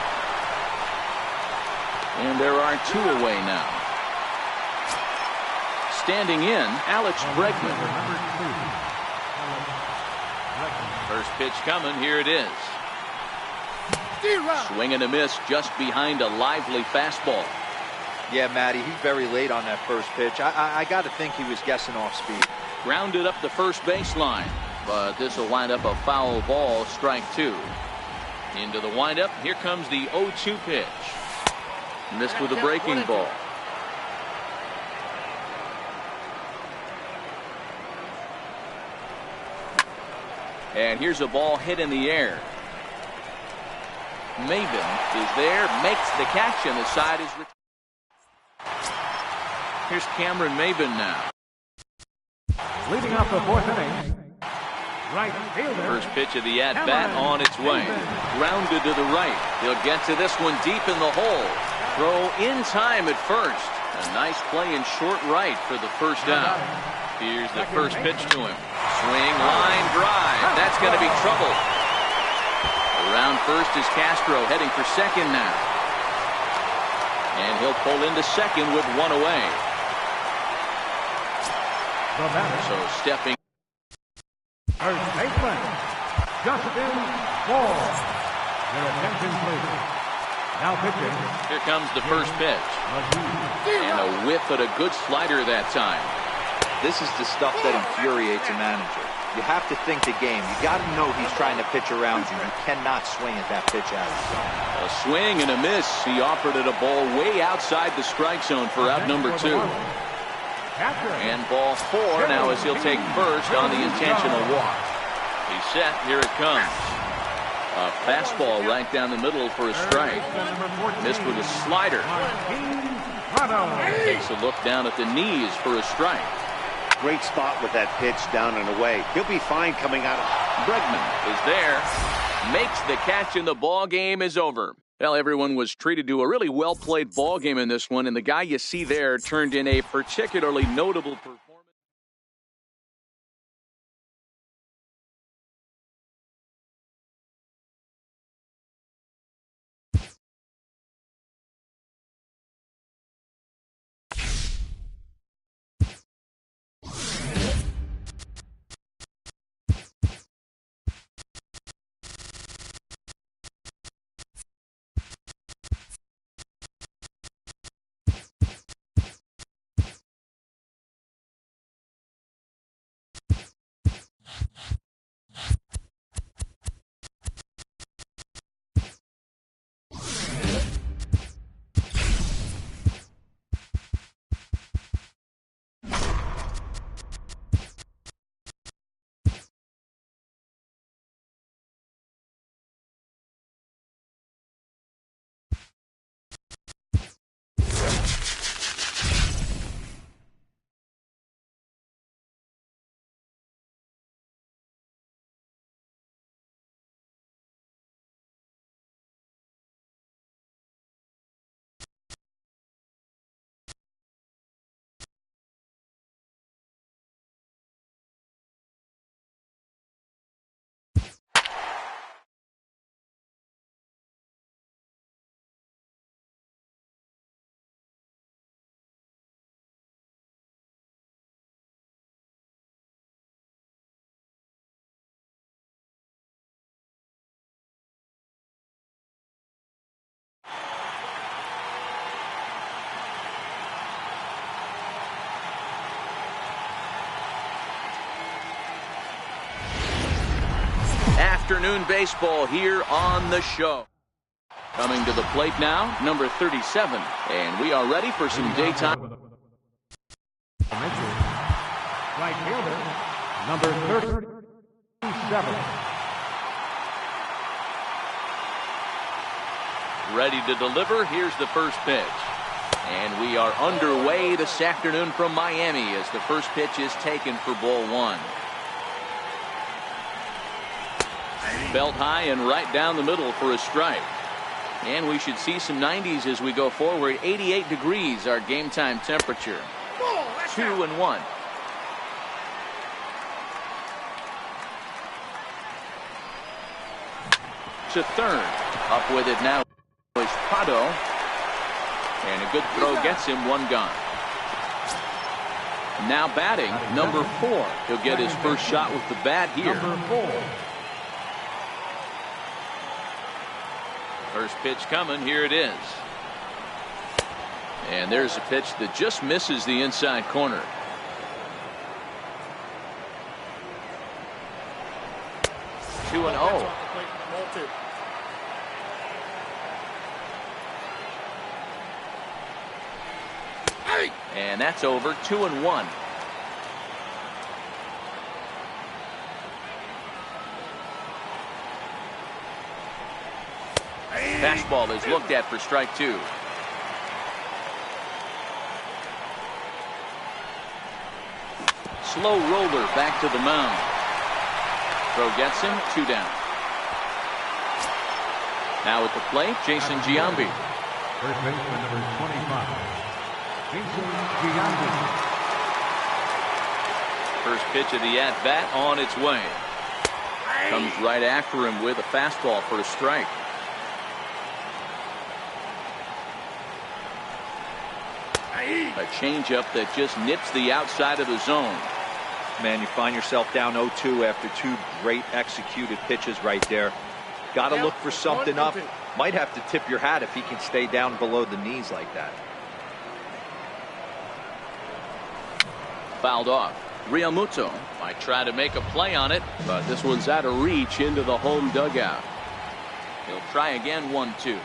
And there are 2 away now. Standing in, Alex Bregman. First pitch coming. Here it is. Swing and a miss just behind a lively fastball. Yeah, Matty, he's very late on that first pitch. I got to think he was guessing off speed. Grounded up the first baseline, but this will wind up a foul ball, strike 2. Into the windup. Here comes the 0-2 pitch. Missed with a breaking ball. And here's a ball hit in the air. Maben is there, makes the catch, and the side is retired. Here's Cameron Maben now. Leading off the fourth inning, right fielder. First pitch of the at-bat on its way. Grounded to the right. He'll get to this one deep in the hole. Throw in time at first. A nice play in short right for the first out. Here's the first pitch to him. Swing, line, drive. That's going to be trouble. Around first is Castro, heading for second now. And he'll pull into second with 1 away. So stepping. First baseman, Justin Moore. Your attention, please. Now pitching. Here comes the first pitch. And a whiff at a good slider that time. This is the stuff that infuriates a manager. You have to think the game. You got to know he's trying to pitch around you. You cannot swing at that pitch out of the zone. A swing and a miss. He offered it a ball way outside the strike zone for out number 2. And ball 4 now as he'll take first on the intentional walk. He's set. Here it comes. A fastball right down the middle for a strike. Missed with a slider. Takes a look down at the knees for a strike. Great spot with that pitch down and away. He'll be fine coming out. Bregman is there. Makes the catch, and the ball game is over. Well, everyone was treated to a really well-played ball game in this one, and the guy you see there turned in a particularly notable performance. afternoon baseball here on the show. Coming to the plate now, number 37. And we are ready for some daytime. Right fielder, number 37. Ready to deliver. Here's the first pitch. And we are underway this afternoon from Miami as the first pitch is taken for ball one. Belt high and right down the middle for a strike. And we should see some 90s as we go forward. 88 degrees our game time temperature. 2-1. To third. Up with it now is Prado. And a good throw gets him one gone. Now batting, number 4. He'll get his first shot with the bat here. Number 4. First pitch coming. Here it is. And there's a pitch that just misses the inside corner. Two and 0. And that's over. 2-1. Fastball is looked at for strike 2. Slow roller back to the mound. Throw gets him. 2 down. Now at the plate, Jason Giambi. First baseman number 25. Jason Giambi. First pitch of the at-bat on its way. Comes right after him with a fastball for a strike. A changeup that just nips the outside of the zone. Man, you find yourself down 0-2 after 2 great executed pitches right there. Got to look for something up. Might have to tip your hat if he can stay down below the knees like that. Fouled off. Realmuto might try to make a play on it, but this one's out of reach into the home dugout. He'll try again. 1-2.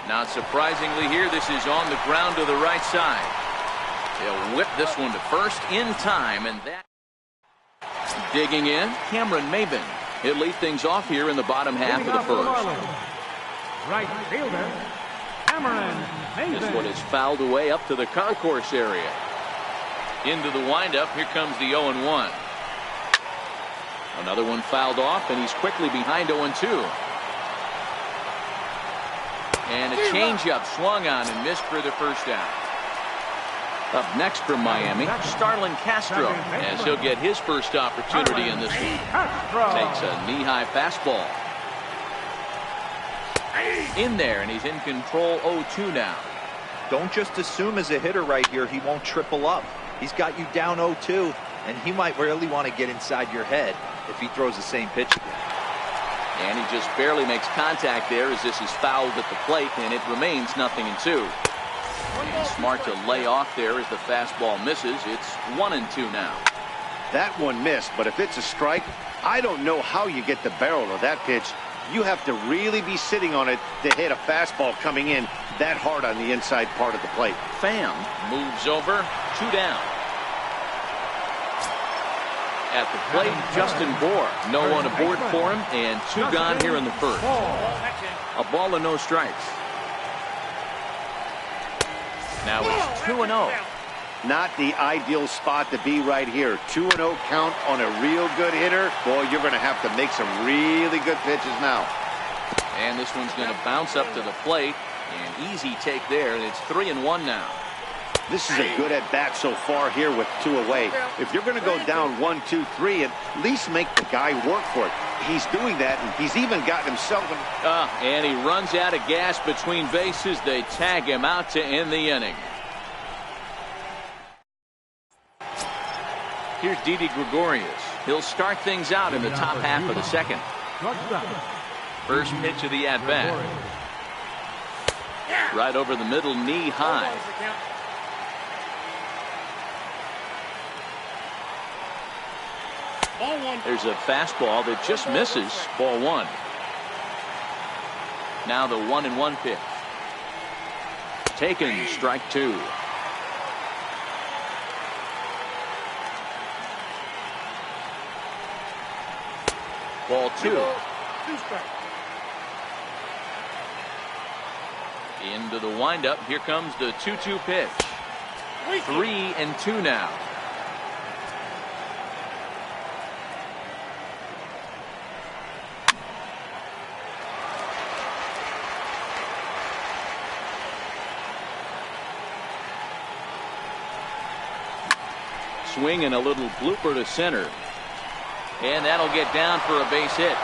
Not surprisingly here, this is on the ground to the right side. He'll whip this one to first in time, and that. Digging in, Cameron Maben. He'll lead things off here in the bottom half of the first. Right fielder, Cameron Maben. This one is fouled away up to the concourse area. Into the windup, here comes the 0-1. Another one fouled off, and he's quickly behind 0-2. And a changeup swung on and missed for the first down. Up next from Miami, Starlin Castro, as he'll get his first opportunity in this one. Takes a knee-high fastball. In there, and he's in control. 0-2 now. Don't just assume as a hitter right here he won't triple up. He's got you down 0-2, and he might really want to get inside your head if he throws the same pitch again. And he just barely makes contact there as this is fouled at the plate, and it remains 0-2. And smart to lay off there as the fastball misses. It's 1-2 now. That one missed, but if it's a strike, I don't know how you get the barrel of that pitch. You have to really be sitting on it to hit a fastball coming in that hard on the inside part of the plate. Pham moves over. 2 down. At the plate, Justin Bour. No one aboard for him, and 2 gone here in the first. A ball and no strikes. Now it's 2-0. Not the ideal spot to be right here. 2-0 count on a real good hitter. Boy, you're going to have to make some really good pitches now. And this one's going to bounce up to the plate. An easy take there, and it's 3-1 now. This is a good at-bat so far here with 2 away. If you're going to go down 1, 2, 3, at least make the guy work for it. He's doing that, and he's even gotten himself in. And he runs out of gas between bases. They tag him out to end the inning. Here's Didi Gregorius. He'll start things out in the top half of the second. First pitch of the at-bat. Right over the middle, knee high. Ball one. There's a fastball that just misses. Ball one. Now the 1-1 pitch. Taken, strike two. Ball two. 2 strikes. Into the windup. Here comes the 2-2 pitch. 3-2 now. Swing and a little blooper to center. And that'll get down for a base hit.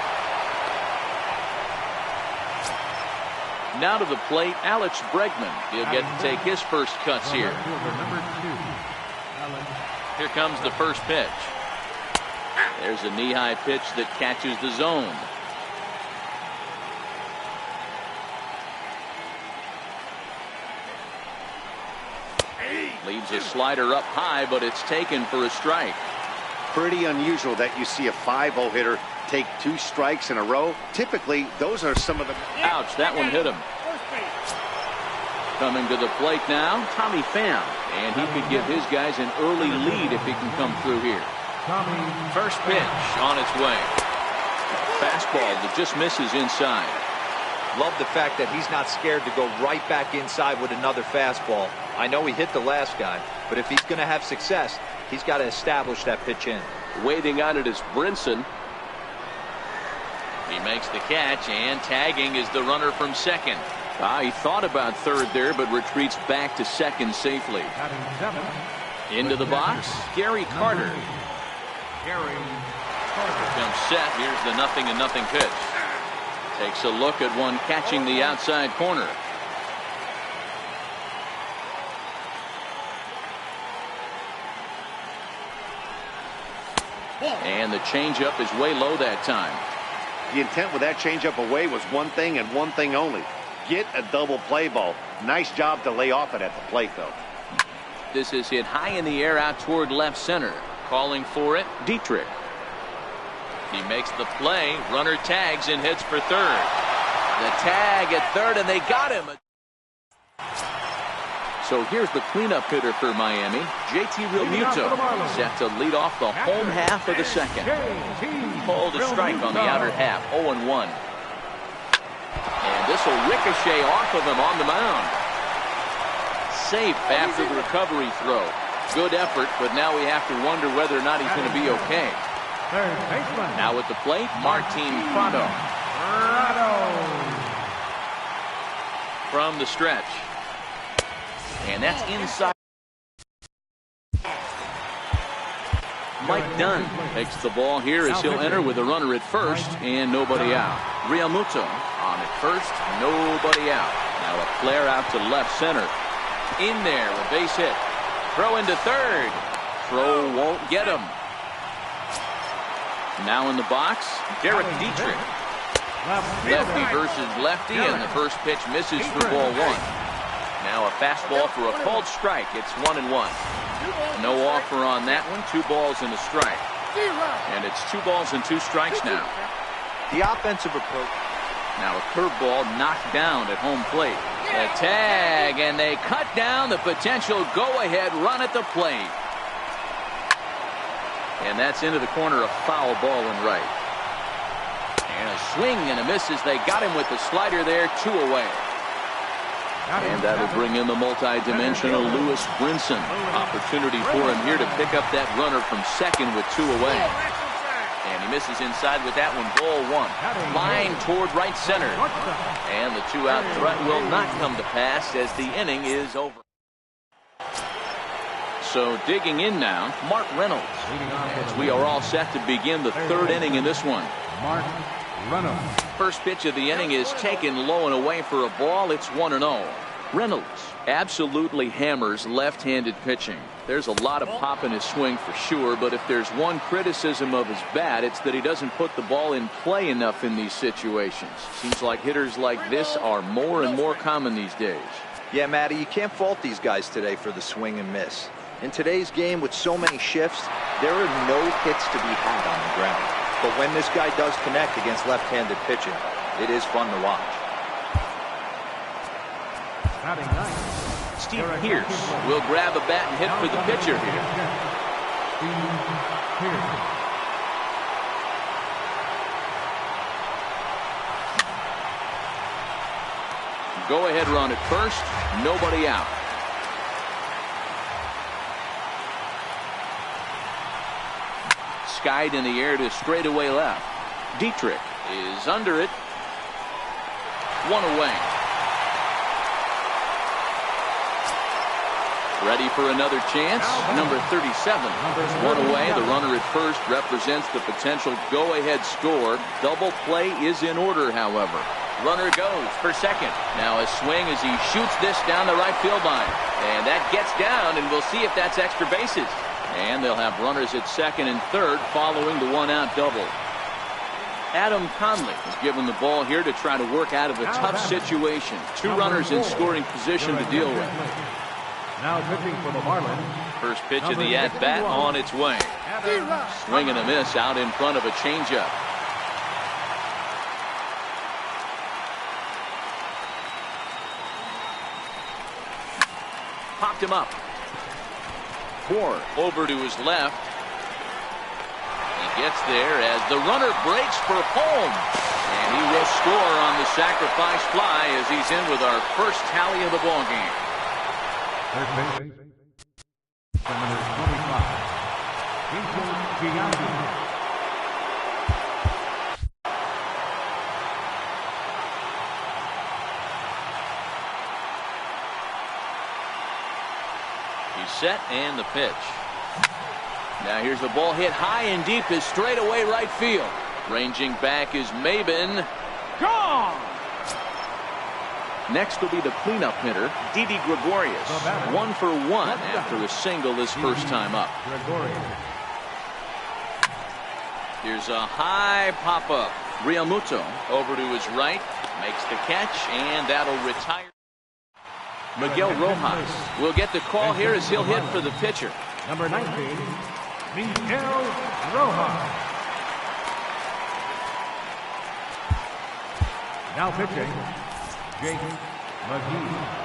Now to the plate, Alex Bregman. He'll get to take his first cuts here. Here comes the first pitch. There's a knee-high pitch that catches the zone. Leaves a slider up high, but it's taken for a strike. Pretty unusual that you see a 5-0 hitter take 2 strikes in a row. Typically, those are some of the... Ouch, that one hit him. Coming to the plate now, Tommy Pham. And he could give his guys an early lead if he can come through here. First pitch on its way. Fastball that just misses inside. Love the fact that he's not scared to go right back inside with another fastball. I know he hit the last guy, but if he's going to have success, he's got to establish that pitch in. Waiting on it is Brinson. He makes the catch, and tagging is the runner from second. He thought about third there, but retreats back to second safely. Into the box, Gary Carter. Here comes Seth. Here's the 0-0 pitch. Takes a look at one catching the outside corner. And the changeup is way low that time. The intent with that changeup away was one thing and one thing only. Get a double play ball. Nice job to lay off it at the plate, though. This is hit high in the air out toward left center. Calling for it, Dietrich. He makes the play. Runner tags and hits for third. The tag at third, and they got him. So here's the cleanup hitter for Miami, JT Realmuto, set to lead off the home half of the second. Pulled a strike on the outer half, 0-1. And this will ricochet off of him on the mound. Safe after the recovery throw. Good effort, but now we have to wonder whether or not he's going to be okay. Now at the plate, Martin Prado. From the stretch. And that's inside. Mike Dunn takes the ball here as he'll enter with a runner at first and nobody out. Realmuto on at first, nobody out. Now a flare out to left center. In there, a base hit. Throw into third. Throw won't get him. Now in the box, Derek Dietrich. Lefty versus lefty, and the first pitch misses for ball one. Now a fastball for a called strike. It's 1-1. No offer on that one. 2 balls and a strike. And it's 2 balls and 2 strikes now. The offensive approach. Now a curveball knocked down at home plate. A tag, and they cut down the potential go-ahead run at the plate. And that's into the corner, a foul ball and right. And a swing and a miss as they got him with the slider there, 2 away. And that'll bring in the multi-dimensional Lewis Brinson. Opportunity for him here to pick up that runner from second with 2 away. And he misses inside with that one, ball 1. Line toward right center. And the 2-out threat will not come to pass as the inning is over. So digging in now, Mark Reynolds. As we are all set to begin the 3rd inning in this one. Mark Reynolds. First pitch of the inning is taken low and away for a ball. It's 1-0. Reynolds absolutely hammers left-handed pitching. There's a lot of pop in his swing for sure, but if there's one criticism of his bat, it's that he doesn't put the ball in play enough in these situations. Seems like hitters like this are more and more common these days. Yeah, Matty, you can't fault these guys today for the swing and miss. In today's game with so many shifts, there are no hits to be had on the ground. But when this guy does connect against left-handed pitching, it is fun to watch. Batting ninth, Steve Pearce will grab a bat and hit for the pitcher here. Steve Pearce. Go-ahead run at first, nobody out. Skied in the air to straightaway left. Dietrich is under it. One away. Ready for another chance. Number 37. One away. The runner at first represents the potential go-ahead score. Double play is in order, however. Runner goes for second. Now a swing as he shoots this down the right field line. And that gets down, and we'll see if that's extra bases. And they'll have runners at second and third following the one-out double. Adam Conley is given the ball here to try to work out of a tough situation. Two runners in scoring position to deal with. Now pitching for the Marlins. First pitch of the at-bat on its way. Swing and a miss out in front of a changeup. Popped him up. Moore over to his left. He gets there as the runner breaks for home. And he will score on the sacrifice fly as he's in with our first tally of the ball game. Third base, number 25, Gianni. He's set and the pitch. Now here's the ball hit high and deep is straightaway right field. Ranging back is Maben. Gone! Next will be the cleanup hitter, Didi Gregorius. 1 for 1 after a single his first time up. Here's a high pop-up. Realmuto over to his right. Makes the catch, and that'll retire. Miguel Rojas will get the call here as he'll hit for the pitcher. Number 19, Miguel Rojas. Now pitching, Jake McGee.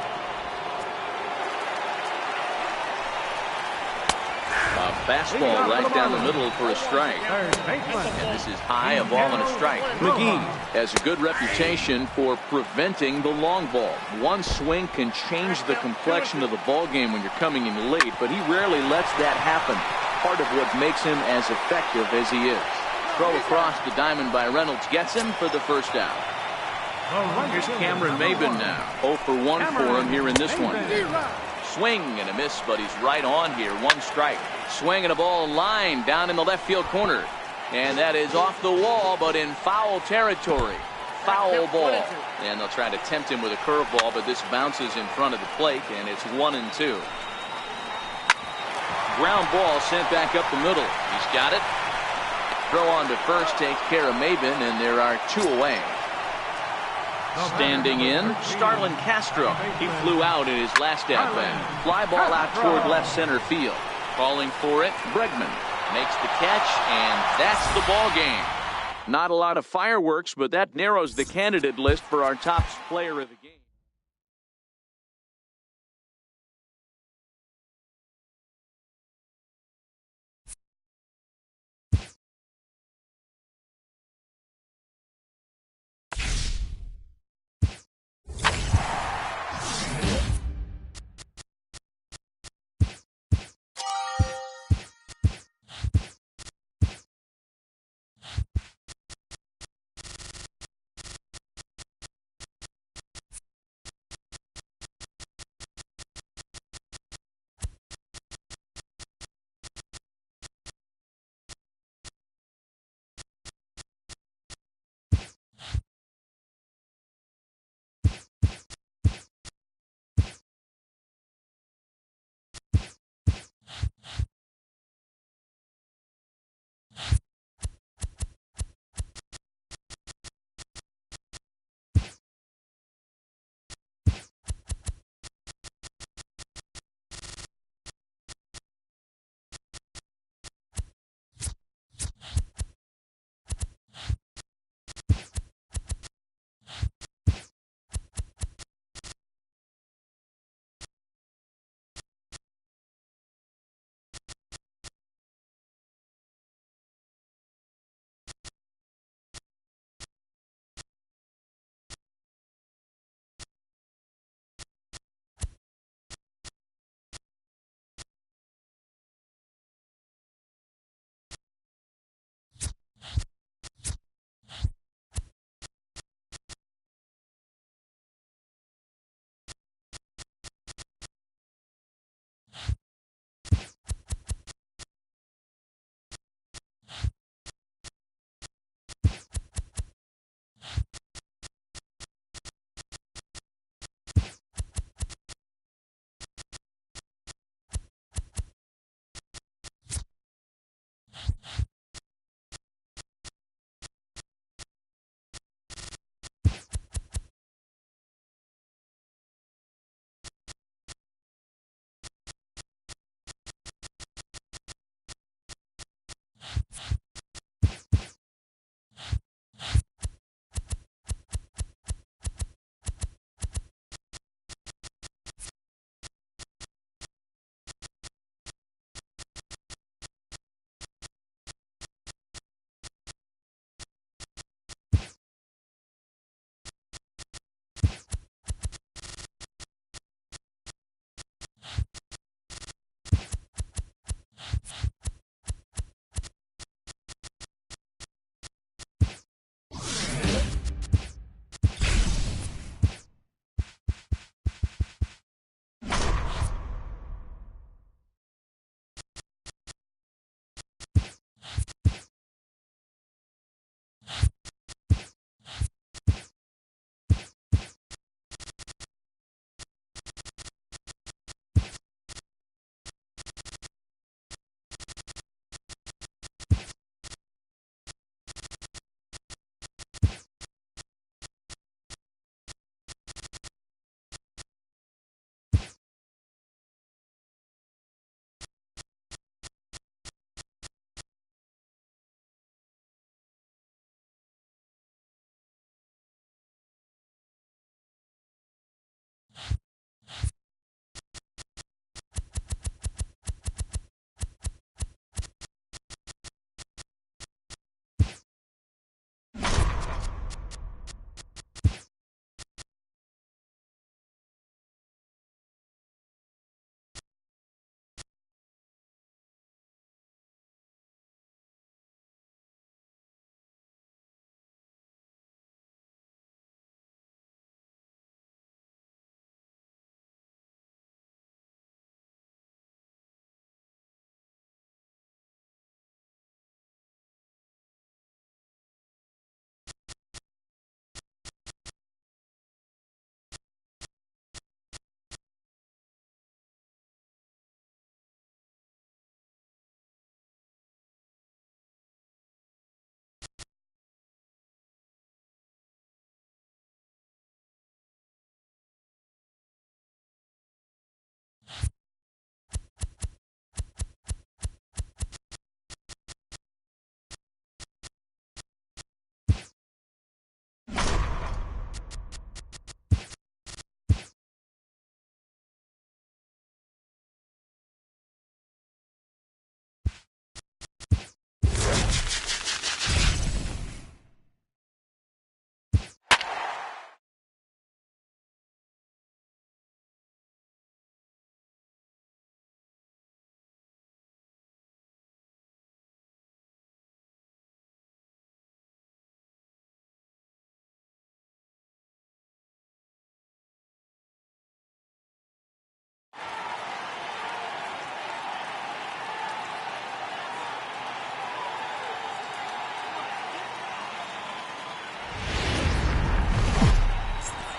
A fastball right down the middle for a strike. And this is high, a ball and a strike. McGee has a good reputation for preventing the long ball. One swing can change the complexion of the ball game when you're coming in late, but he rarely lets that happen. Part of what makes him as effective as he is. Throw across the diamond by Reynolds gets him for the first out. Here's Cameron Maben now. 0 for 1 for him here in this one. Swing and a miss, but he's right on here. One strike. Swing and a ball line down in the left field corner. And that is off the wall, but in foul territory. Foul ball. And they'll try to tempt him with a curveball, but this bounces in front of the plate, and it's 1-2. Ground ball sent back up the middle. He's got it. Throw on to first, take care of Maben, and there are 2 away. Standing in, Starlin Castro. He flew out in his last at-bat. Fly ball out toward left center field. Calling for it, Bregman makes the catch, and that's the ball game. Not a lot of fireworks, but that narrows the candidate list for our top player of the game.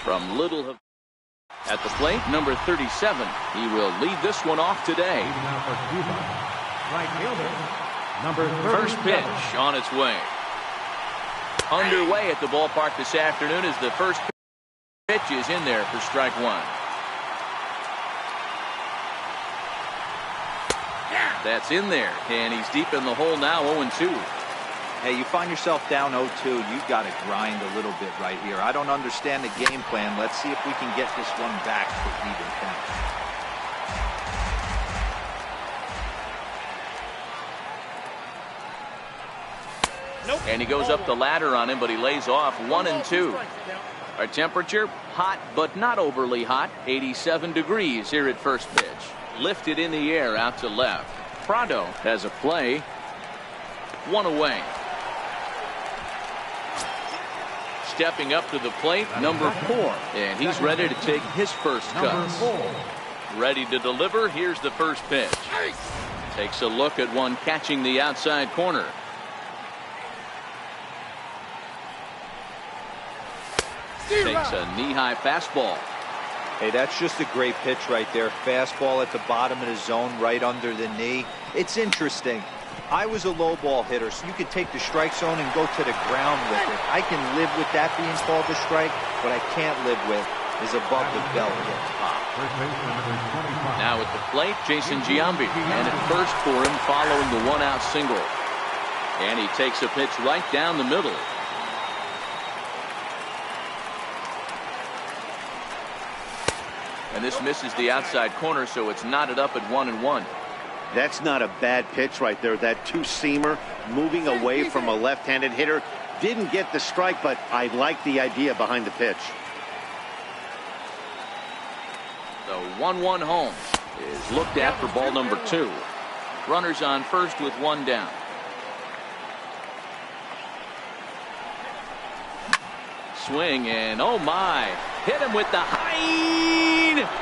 From Little at the plate, number 37. He will lead this one off today. Now for Cuba, right fielder, number 37. First pitch on its way. Underway at the ballpark this afternoon as the first pitch is in there for strike one. That's in there, and he's deep in the hole now, 0-2. Hey, you find yourself down 0-2, you've got to grind a little bit right here. I don't understand the game plan. Let's see if we can get this one back to even finish. Nope. And he goes up the ladder on him, but he lays off 1-2. Our temperature, hot but not overly hot, 87 degrees here at first pitch. Lifted in the air out to left. Prado has a play. One away. Stepping up to the plate, number 4. And he's ready to take his first cut. Ready to deliver. Here's the first pitch. Takes a look at one catching the outside corner. Takes a knee-high fastball. Hey, that's just a great pitch right there. Fastball at the bottom of the zone, right under the knee. It's interesting. I was a low ball hitter, so you could take the strike zone and go to the ground with it. I can live with that being called a strike. What I can't live with is above the belt gets popped. Now at the plate, Jason Giambi. And at first for him following the one-out single. And he takes a pitch right down the middle. And this misses the outside corner, so it's knotted up at 1-1. That's not a bad pitch right there. That two-seamer moving away from a left-handed hitter. Didn't get the strike, but I like the idea behind the pitch. The 1-1 home is looked at for ball number 2. Runners on first with one down. Swing and oh my, hit him with the high.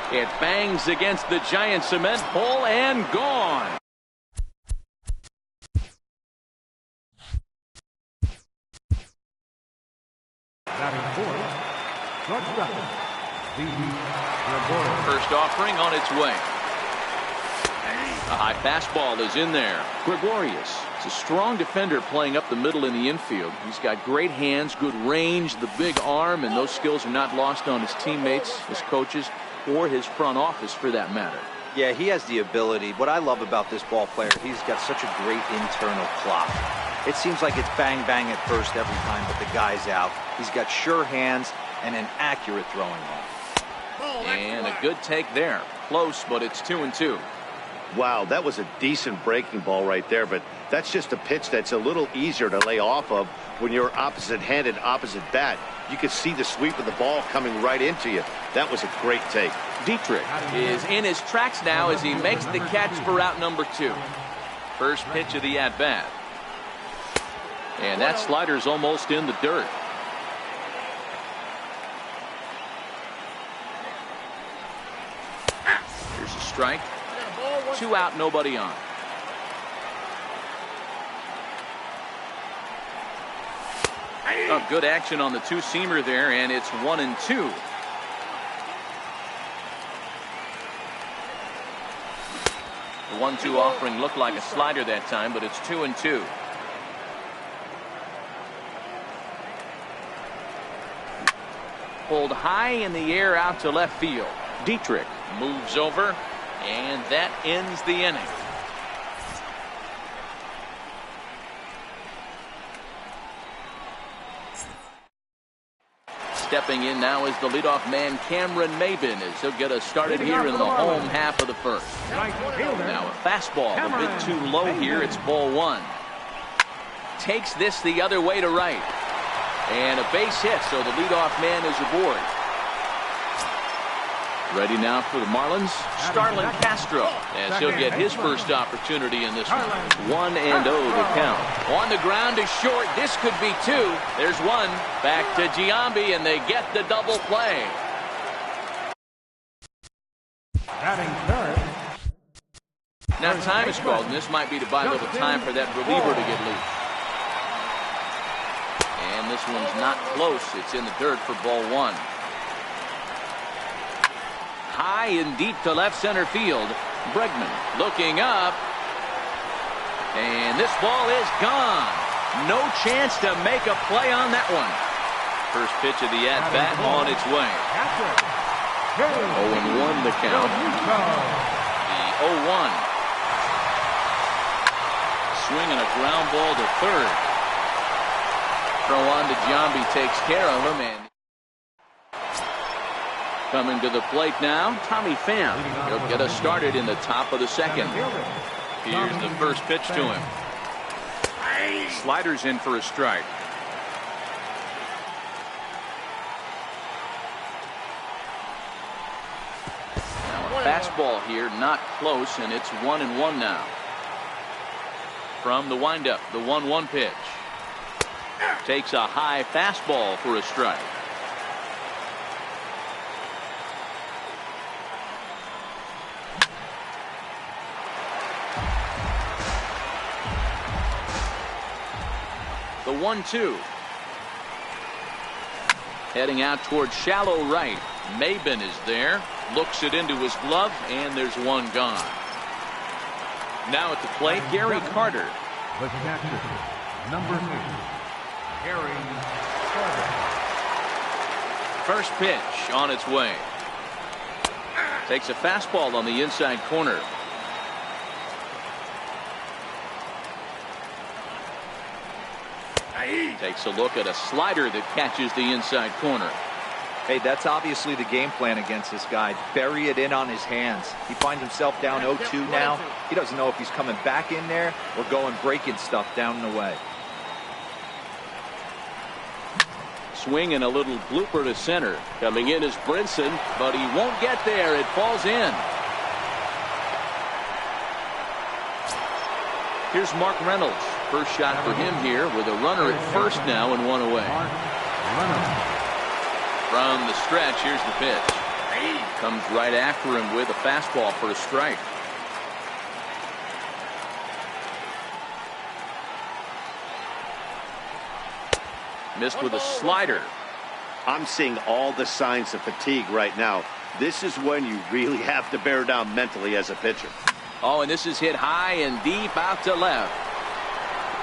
It bangs against the giant cement pole and gone. First offering on its way. A high fastball is in there. Gregorius is a strong defender playing up the middle in the infield. He's got great hands, good range, the big arm, and those skills are not lost on his teammates, his coaches, or his front office for that matter. Yeah, he has the ability. What I love about this ball player, he's got such a great internal clock. It seems like it's bang bang at first every time, but the guy's out. He's got sure hands and an accurate throwing arm. And a good take there. Close, but it's 2-2. Wow, that was a decent breaking ball right there, but that's just a pitch that's a little easier to lay off of when you're opposite-handed, opposite bat. You can see the sweep of the ball coming right into you. That was a great take. Dietrich is in his tracks now as he makes the catch for out number 2. First pitch of the at-bat. And that slider's almost in the dirt. Here's a strike. 2 out, nobody on. Oh, good action on the two-seamer there, and it's 1-2. The 1-2 offering looked like a slider that time, but it's 2-2. Pulled high in the air out to left field. Dietrich moves over, and that ends the inning. Stepping in now is the leadoff man, Cameron Maben, as he'll get us started here in the home half of the first. Now a fastball a bit too low here. It's ball 1. Takes this the other way to right. And a base hit, so the leadoff man is aboard. Ready now for the Marlins, Starlin Castro, as he'll get his first opportunity in this one. 1-0 to count. On the ground to short. This could be 2. There's 1. Back to Giambi, and they get the double play. Now time is called, and this might be to buy a little time for that reliever to get loose. And this one's not close. It's in the dirt for ball 1. high and deep to left center field. Bregman looking up. And this ball is gone. No chance to make a play on that one. First pitch of the at-bat on its way. 0-1 the count. The 0-1. Swinging a ground ball to third. Throw on to Giambi, takes care of him. And coming to the plate now, Tommy Pham. He'll get us started in the top of the second. Here's the first pitch to him. Sliders in for a strike. Now a fastball here, not close, and it's 1-1 now. From the windup, the 1-1 pitch. Takes a high fastball for a strike. The 1-2. Heading out towards shallow right. Maben is there. Looks it into his glove, and there's one gone. Now at the plate, Gary Carter. The catcher, number 8, Gary Carter. First pitch on its way. Takes a fastball on the inside corner. Takes a look at a slider that catches the inside corner. Hey, that's obviously the game plan against this guy. Bury it in on his hands. He finds himself down 0-2 now. He doesn't know if he's coming back in there or going breaking stuff down and away. Swing and a little blooper to center. Coming in is Brinson, but he won't get there. It falls in. Here's Mark Reynolds. First shot for him here with a runner at first now and one away. From the stretch, here's the pitch. Comes right after him with a fastball for a strike. Missed with a slider. I'm seeing all the signs of fatigue right now. This is when you really have to bear down mentally as a pitcher. Oh, and this is hit high and deep out to left.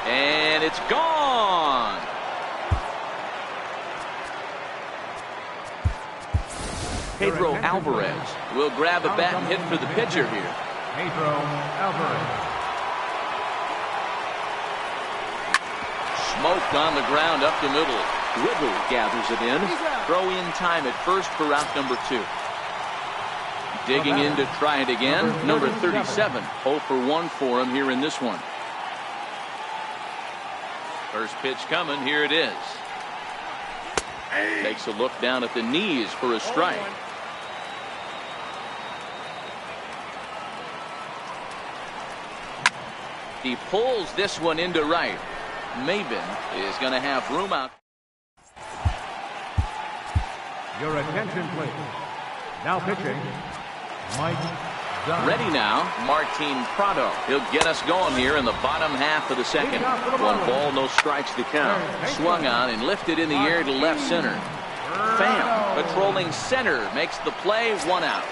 And it's gone. Pedro Alvarez will grab a bat and hit for the pitcher here. Pedro Alvarez. Smoked on the ground up the middle. Whittle gathers it in. Throw in time at first for out number 2. Digging in to try it again. Number 37. 0 for 1 for him here in this one. First pitch coming. Here it is. Takes a look down at the knees for a strike. He pulls this one into right. Maben is going to have room out. Your attention, please. Now pitching, Mike Dunn. Ready now, Martin Prado. He'll get us going here in the bottom half of the second. 1 ball, no strikes to count. Swung on and lifted in the air to left center. Pham patrolling center makes the play, 1 out.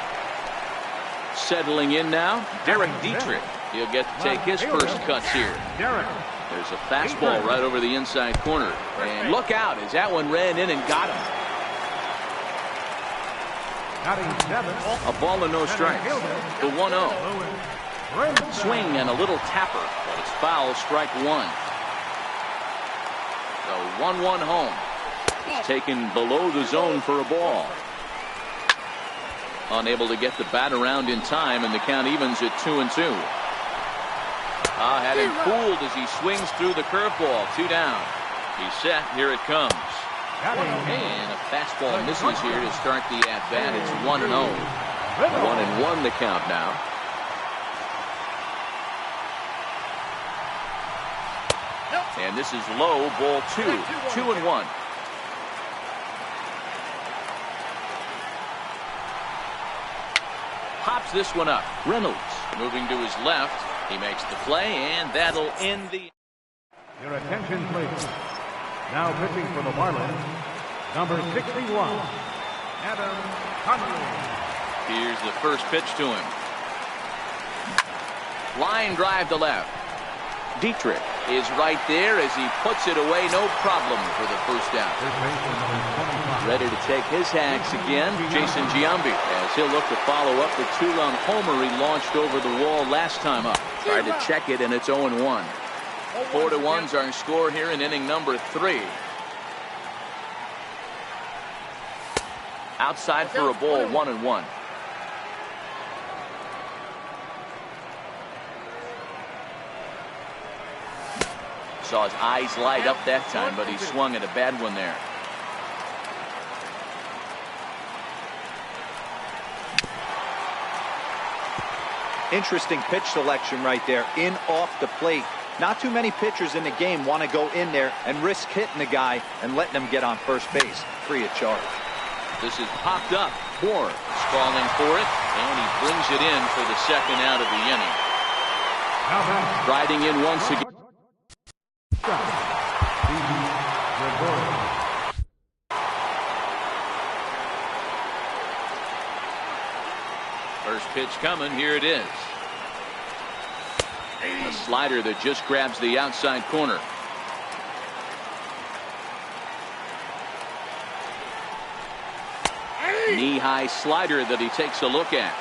Settling in now, Derek Dietrich. He'll get to take his first cuts here. There's a fastball right over the inside corner. And look out as that one ran in and got him. A ball and no strikes. The 1-0. Swing and a little tapper, but it's foul, strike 1. The 1-1 home. It's taken below the zone for a ball. Unable to get the bat around in time, and the count evens at 2-2. Had him fooled as he swings through the curveball. 2 down. He's set. Here it comes. And a fastball misses here to start the at-bat. It's 1-0. 1-1 the count now. And this is low, ball 2. 2-1. Pops this one up. Reynolds moving to his left. He makes the play, and that'll end the... Your attention, please. Now pitching for the Marlins, number 61, Adam Conley. Here's the first pitch to him. Line drive to left. Dietrich is right there as he puts it away. No problem for the first out. Ready to take his hacks again, Jason Giambi, as he'll look to follow up the two-run homer he launched over the wall last time up. Tried to check it, and it's 0-1. 4-1's our score here in inning number 3. Outside for a ball, 1-1. Saw his eyes light up that time, but he swung at a bad one there. Interesting pitch selection right there, in off the plate. Not too many pitchers in the game want to go in there and risk hitting the guy and letting him get on first base free of charge. This is popped up. Moore is calling for it, and he brings it in for the second out of the inning. Riding in once again. First pitch coming. Here it is. A slider that just grabs the outside corner. Knee-high slider that he takes a look at.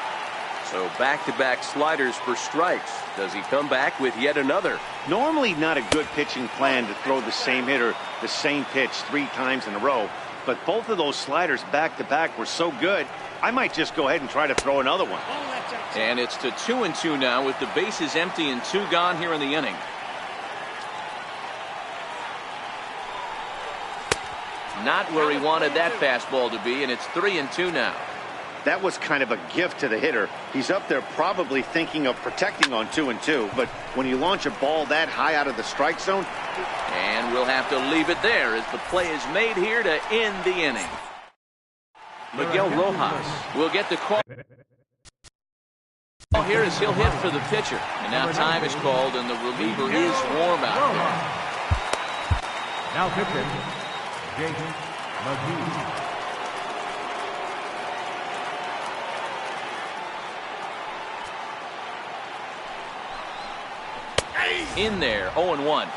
So back-to-back sliders for strikes. Does he come back with yet another? Normally not a good pitching plan to throw the same hitter the same pitch 3 times in a row, but both of those sliders back-to-back were so good, I might just go ahead and try to throw another one. And it's to 2-2 now with the bases empty and 2 gone here in the inning. Not where he wanted that fastball to be, and it's 3-2 now. That was kind of a gift to the hitter. He's up there probably thinking of protecting on 2-2, but when you launch a ball that high out of the strike zone. And we'll have to leave it there as the play is made here to end the inning. Miguel Rojas will get the call. Here as he'll hit for the pitcher. And now time is called, and the reliever is warm out there. Now pitching, Jason McGee. In there, 0-1.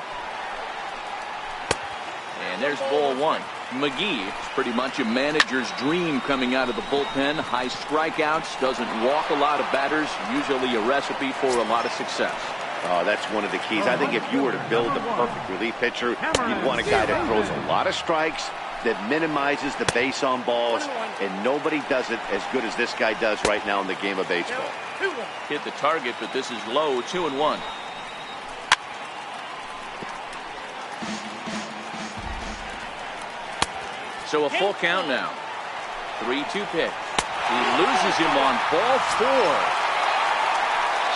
And there's ball 1. McGee is pretty much a manager's dream coming out of the bullpen. High strikeouts, doesn't walk a lot of batters, usually a recipe for a lot of success. Oh, that's one of the keys. I think if you were to build the perfect relief pitcher, you'd want a guy that throws a lot of strikes, that minimizes the base on balls, and nobody does it as good as this guy does right now in the game of baseball. Hit the target, but this is low, 2-1. So a full count now. 3-2 pitch. He loses him on ball 4.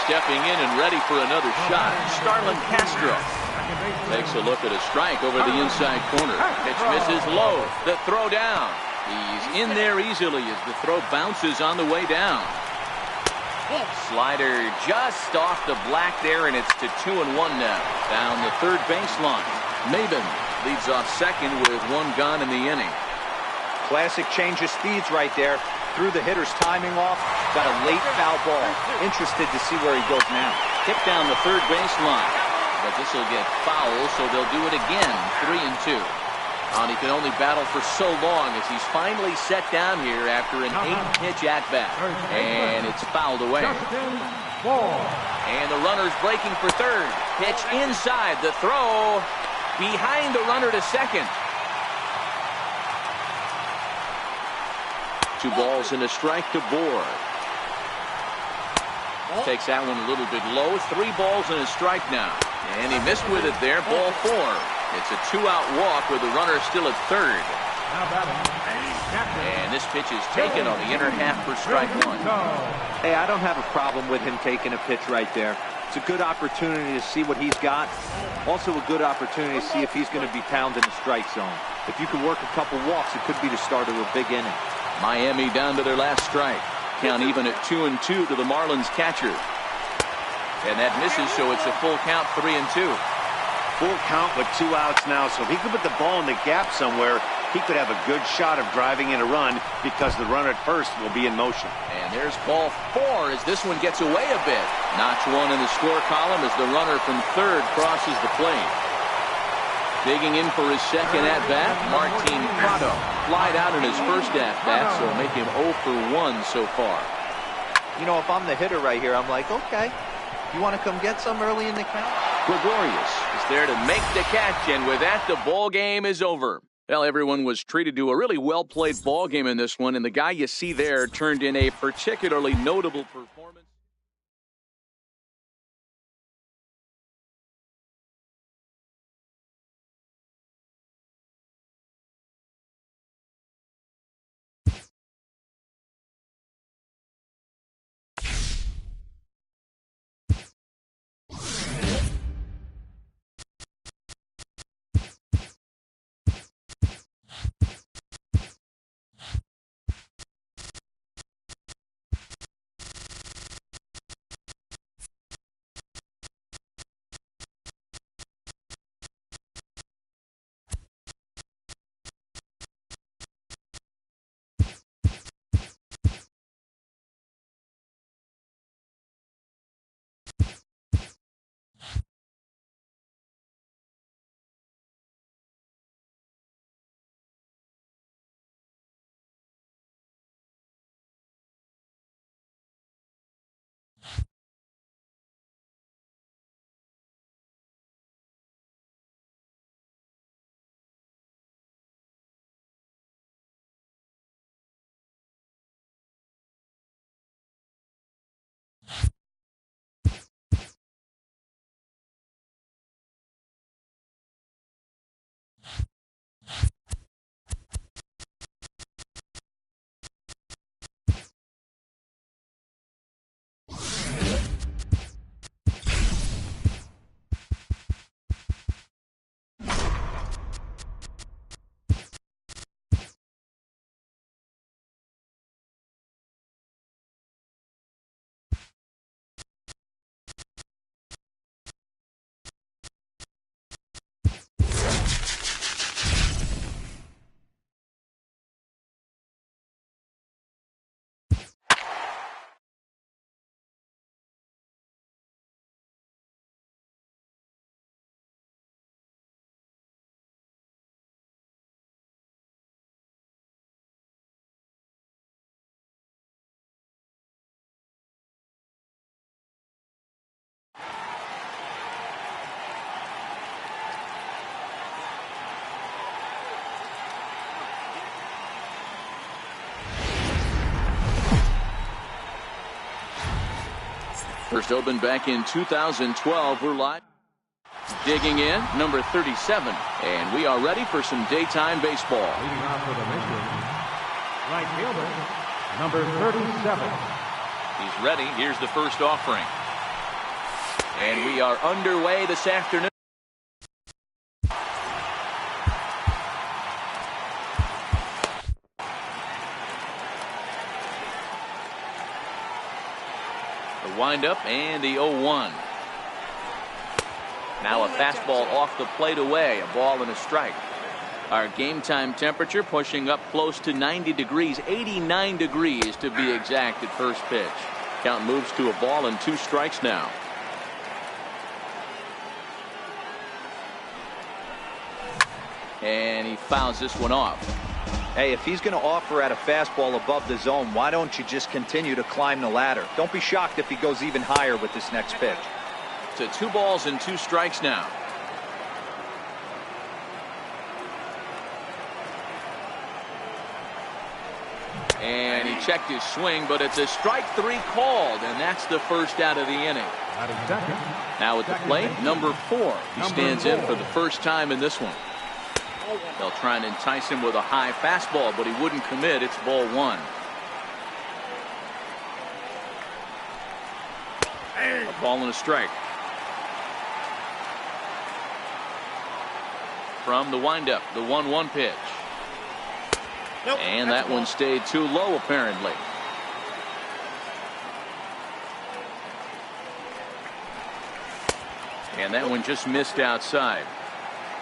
Stepping in and ready for another shot, Starlin Castro takes a look at a strike over the inside corner. Pitch misses low. The throw down. He's in there easily as the throw bounces on the way down. Slider just off the black there, and it's to 2-1 now. Down the third baseline. Maben leads off second with 1 gone in the inning. Classic change of speeds right there. Threw the hitter's timing off. Got a late foul ball. Interested to see where he goes now. Kick down the third baseline. But this will get foul, so they'll do it again. 3-2. And he can only battle for so long as he's finally set down here after an 8-pitch at-bat. And it's fouled away. And the runner's breaking for third. Pitch inside. The throw behind the runner to second. 2 balls and a strike to Bohr. Takes that one a little bit low. 3 balls and a strike now. And he missed with it there. Ball 4. It's a 2-out walk with the runner still at third. And this pitch is taken on the inner half for strike 1. Hey, I don't have a problem with him taking a pitch right there. It's a good opportunity to see what he's got. Also a good opportunity to see if he's going to be pounding the strike zone. If you can work a couple walks, it could be the start of a big inning. Miami down to their last strike. Count even at 2-2 to the Marlins catcher. And that misses, so it's a full count, 3-2. Full count with 2 outs now, so if he could put the ball in the gap somewhere, he could have a good shot of driving in a run because the runner at first will be in motion. And there's ball 4 as this one gets away a bit. Notch 1 in the score column as the runner from third crosses the plate. Digging in for his second at-bat, Martin Prado. Flied out in his first at-bat, so make him 0 for 1 so far. You know, if I'm the hitter right here, I'm like, okay, you want to come get some early in the count? Gregorius is there to make the catch, and with that, the ball game is over. Well, everyone was treated to a really well-played ball game in this one, and the guy you see there turned in a particularly notable performance. First opened back in 2012. We're live. Digging in, number 37. And we are ready for some daytime baseball. Leading off for the mission, right fielder, number 37. He's ready. Here's the first offering. And we are underway this afternoon. The windup and the 0-1. Now a fastball off the plate away. A ball and a strike. Our game time temperature pushing up close to 90 degrees. 89 degrees to be exact at first pitch. Count moves to a ball and 2 strikes now. And he fouls this one off. Hey, if he's going to offer at a fastball above the zone, why don't you just continue to climb the ladder? Don't be shocked if he goes even higher with this next pitch. To 2 balls and 2 strikes now. And he checked his swing, but it's a strike 3 called, and that's the first out of the inning. Now at the plate, number 4. He stands in for the first time in this one. They'll try and entice him with a high fastball, but he wouldn't commit. It's ball 1. A ball and a strike. From the windup, the 1-1 pitch. Nope, and that one stayed too low, apparently. And that one just missed outside.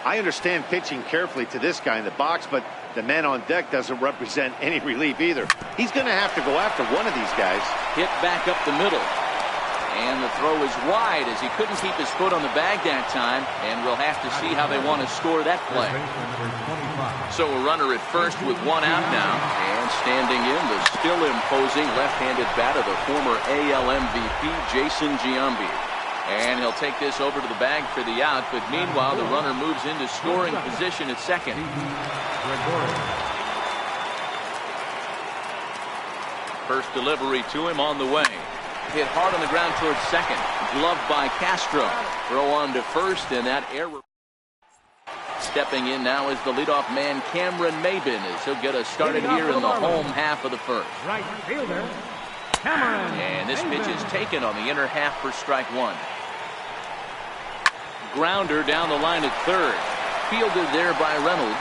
I understand pitching carefully to this guy in the box, but The man on deck doesn't represent any relief either. He's going to have to go after one of these guys. Hit back up the middle. And the throw is wide as he couldn't keep his foot on the bag that time. And we'll have to see how they want to score that play. So a runner at first with one out now. And standing in, the still imposing left-handed bat of the former AL MVP, Jason Giambi. And he'll take this over to the bag for the out. But meanwhile, the runner moves into scoring position at second. First delivery to him on the way. Hit hard on the ground towards second. Gloved by Castro. Throw on to first, and that error. Stepping in now is the leadoff man, Cameron Maybin, as he'll get us started here in the home half of the first. Right fielder, Cameron. And this pitch is taken on the inner half for strike one. Grounder down the line at third. Fielded there by Reynolds.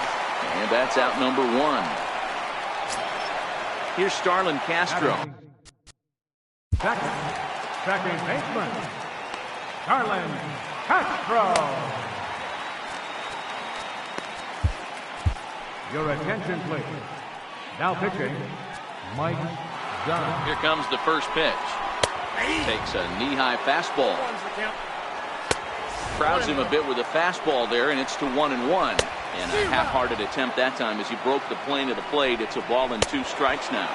And that's out number one. Here's Starlin Castro. Second baseman, Starlin Castro. Your attention, please. Now pitching, Mike Dunn. Here comes the first pitch. Takes a knee-high fastball. Crowds him a bit with a fastball there, and it's to 1-1. And a half-hearted attempt that time as he broke the plane of the plate. It's a ball and 2 strikes now.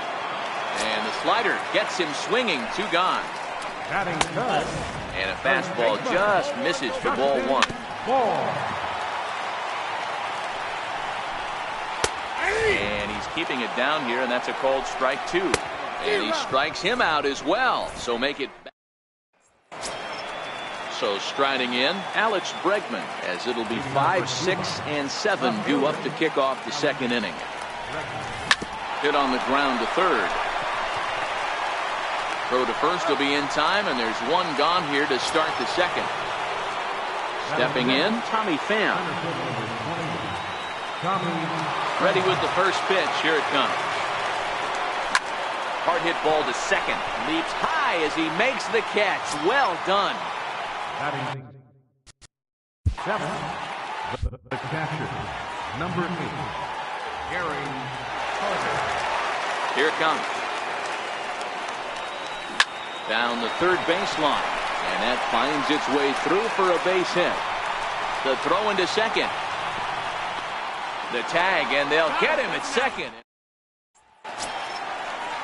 And the slider gets him swinging, 2 gone. Batting third. And a fastball just misses for ball 1. And he's keeping it down here, and that's a called strike 2. And he strikes him out as well. So make it back. So striding in, Alex Bregman, as it'll be 5, 6, and 7 due up to kick off the second inning. Hit on the ground to third. Throw to first will be in time, and there's 1 gone here to start the second. Stepping in, Tommy Pham. Ready with the first pitch. Here it comes. Hard hit ball to second. Leaps high as he makes the catch. Well done. Batting 7. The catcher, number 8, Gary Carter. Here it comes. Down the third baseline. And that finds its way through for a base hit. The throw into second. The tag, and they'll get him at second.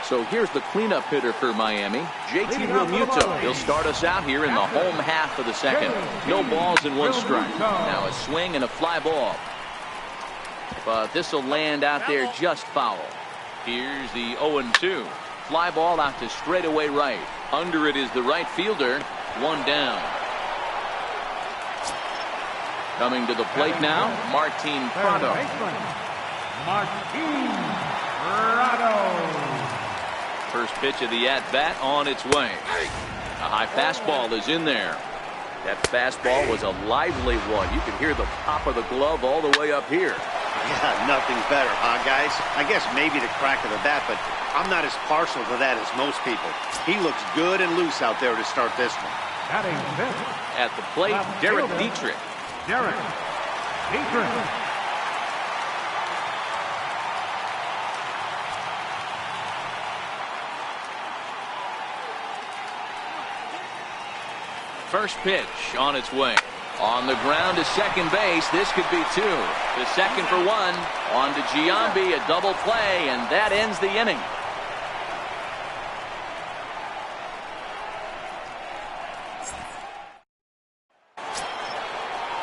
So here's the cleanup hitter for Miami, JT Realmuto. He'll start us out here in the home half of the second. No balls and 1 strike. Now a swing and a fly ball. But this will land out there just foul. Here's the 0-2. Fly ball out to straightaway right. Under it is the right fielder. 1 down. Coming to the plate now, Martin Prado. Martin Prado. First pitch of the at-bat on its way. A high fastball is in there. That fastball was a lively one. You can hear the pop of the glove all the way up here. Yeah, nothing better, huh, guys? I guess maybe the crack of the bat, but I'm not as partial to that as most people. He looks good and loose out there to start this one. Batting fifth. At the plate, Derek Dietrich. Derek Dietrich. First pitch on its way. On the ground to second base. This could be 2. The second for 1. On to Giambi, a double play, and that ends the inning.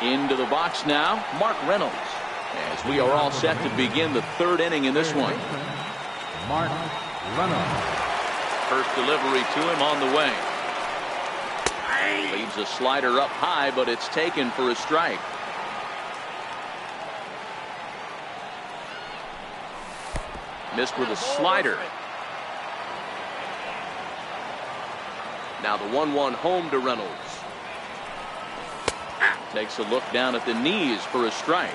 Into the box now, Mark Reynolds. As we are all set to begin the 3rd inning in this one. Mark Reynolds. First delivery to him on the way. Leaves a slider up high, but it's taken for a strike. Missed with a slider. Now the 1-1 home to Reynolds. Takes a look down at the knees for a strike.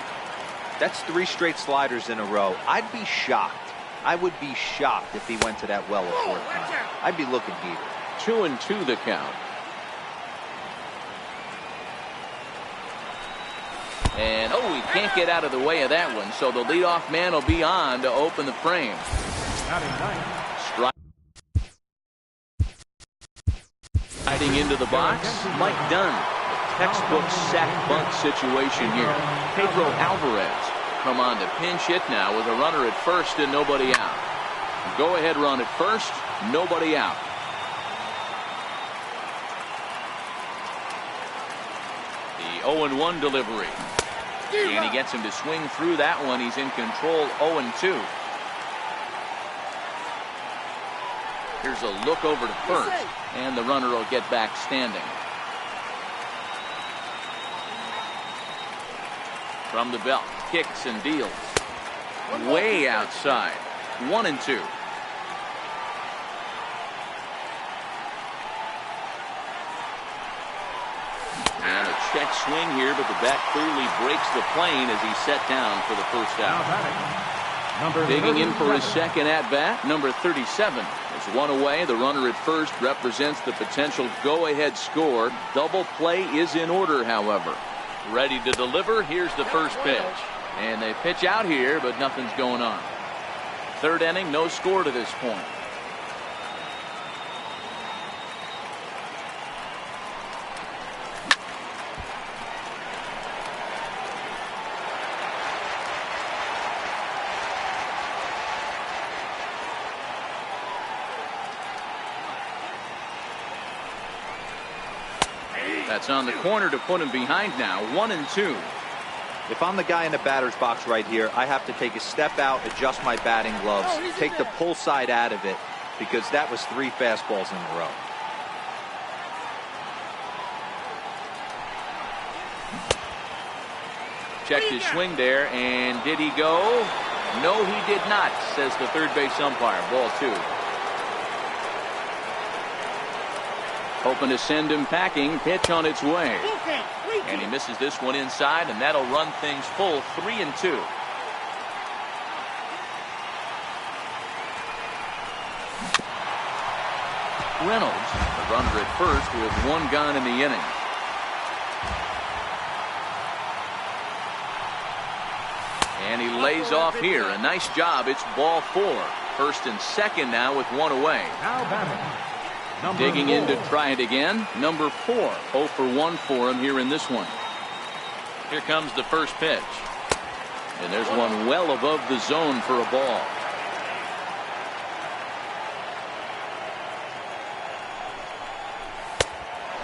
That's 3 straight sliders in a row. I'd be shocked. I would be shocked if he went to that well a 4th time. I'd be looking heated. 2-2 the count. And, oh, he can't get out of the way of that one, so the leadoff man will be on to open the frame. Sliding into the box, Mike Dunn. Textbook sack bunt situation here. Pedro Alvarez come on to pinch hit now with a runner at first and nobody out. Go ahead run at first, nobody out. The 0-1 delivery. And he gets him to swing through that one. He's in control, 0-2. Here's a look over to first, and the runner will get back standing. From the belt, kicks and deals. Way outside, 1-2. And a check swing here, but the bat clearly breaks the plane as he's set down for the first out. Digging in for his second at bat, number 37. There's one away. The runner at first represents the potential go-ahead score. Double play is in order, however. Ready to deliver. Here's the first pitch. And they pitch out here, but nothing's going on. Third inning, no score to this point. That's on the corner to put him behind now, 1-2. If I'm the guy in the batter's box right here, I have to take a step out, adjust my batting gloves, take the pull side out of it, because that was 3 fastballs in a row. Checked his swing there, and did he go? No, he did not, says the third base umpire. Ball 2. Hoping to send him packing. Pitch on its way. And he misses this one inside, and that'll run things full, 3-2. Reynolds, the runner at first with 1 gone in the inning. And he lays off here. A nice job. It's ball 4. First and second now with 1 away. Now batting. Digging in to try it again. Number 4. 0 for 1 for him here in this one. Here comes the first pitch. And there's one well above the zone for a ball.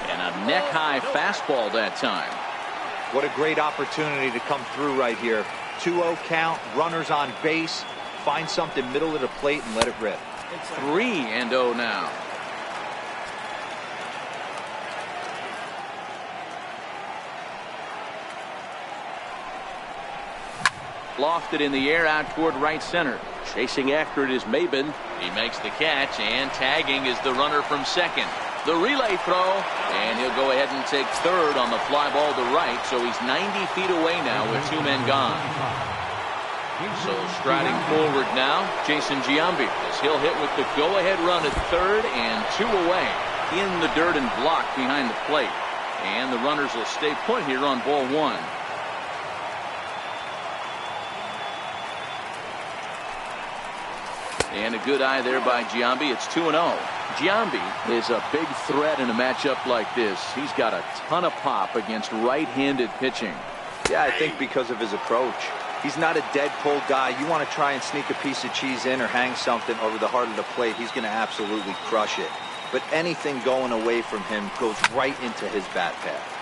And a neck-high fastball that time. What a great opportunity to come through right here. 2-0 count, runners on base. Find something middle of the plate and let it rip. 3-0 now. Lofted in the air out toward right center. Chasing after it is Maben. He makes the catch, and tagging is the runner from second. The relay throw, and he'll go ahead and take third on the fly ball to right, so he's 90 feet away now with 2 men gone. So striding forward now, Jason Giambi, as he'll hit with the go-ahead run at third and 2 away. In the dirt and block behind the plate. And the runners will stay put here on ball 1. And a good eye there by Giambi. It's 2-0. Giambi is a big threat in a matchup like this. He's got a ton of pop against right-handed pitching. Yeah, I think because of his approach. He's not a dead pull guy. You want to try and sneak a piece of cheese in or hang something over the heart of the plate, he's going to absolutely crush it. But anything going away from him goes right into his bat path.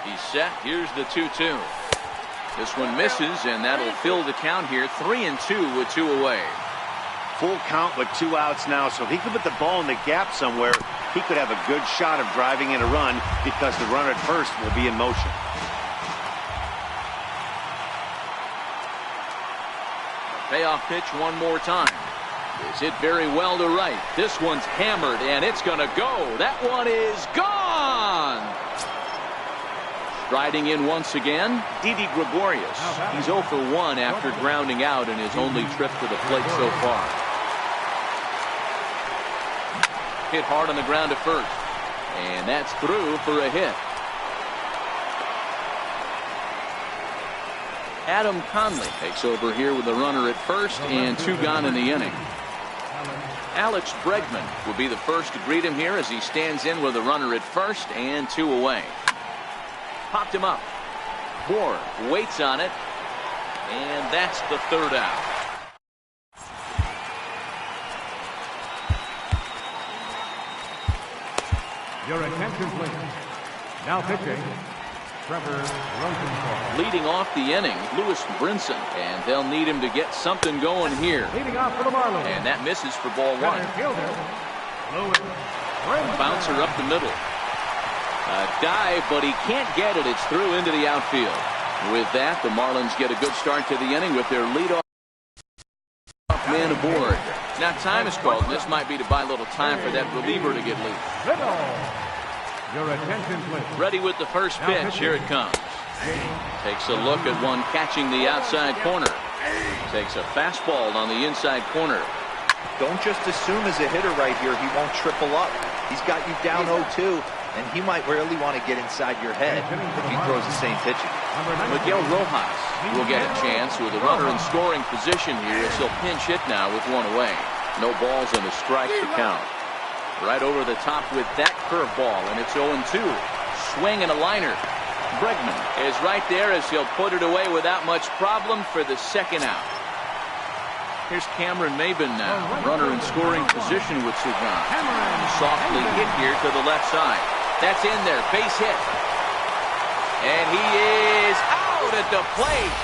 He's set. Here's the 2-2. This one misses, and that'll fill the count here. 3-2 with 2 away. Full count with 2 outs now, so if he could put the ball in the gap somewhere, he could have a good shot of driving in a run because the runner at first will be in motion. Payoff pitch one more time. It's hit very well to right. This one's hammered, and it's going to go. That one is gone. Striding in once again, Didi Gregorius. He's 0 for 1 after grounding out in his only trip to the plate so far. hit hard on the ground at first. And that's through for a hit. Adam Conley takes over here with a runner at first and 2 gone in the inning. Alex Bregman will be the first to greet him here as he stands in with a runner at first and 2 away. Popped him up. Bourne waits on it, and that's the 3rd out. Your attention, please. Now pitching, Trevor Rosenthal. Leading off the inning, Lewis Brinson, and they'll need him to get something going here. Leading off for the Marlins. And that misses for ball 1. Center fielder, Lewis Brinson. Bouncer up the middle. A dive, but he can't get it. It's through into the outfield. With that, the Marlins get a good start to the inning with their leadoff man aboard. Now time is called, and this might be to buy a little time for that reliever to get loose. Your attention, please. Ready with the first pitch. Here it comes. Takes a look at one catching the outside corner. Takes a fastball on the inside corner. Don't just assume as a hitter right here he won't triple up. He's got you down 0-2, and he might really want to get inside your head if he throws the same pitch. Miguel Rojas will get a chance with a runner in scoring position here as he'll pinch hit now with 1 away. No balls and a strike to count. Right over the top with that curveball, and it's 0-2. Swing and a liner. Bregman is right there as he'll put it away without much problem for the 2nd out. Here's Cameron Maybin now. Runner in scoring position with 2 gone. Softly hit here to the left side. That's in there. Base hit. And he is out at the plate.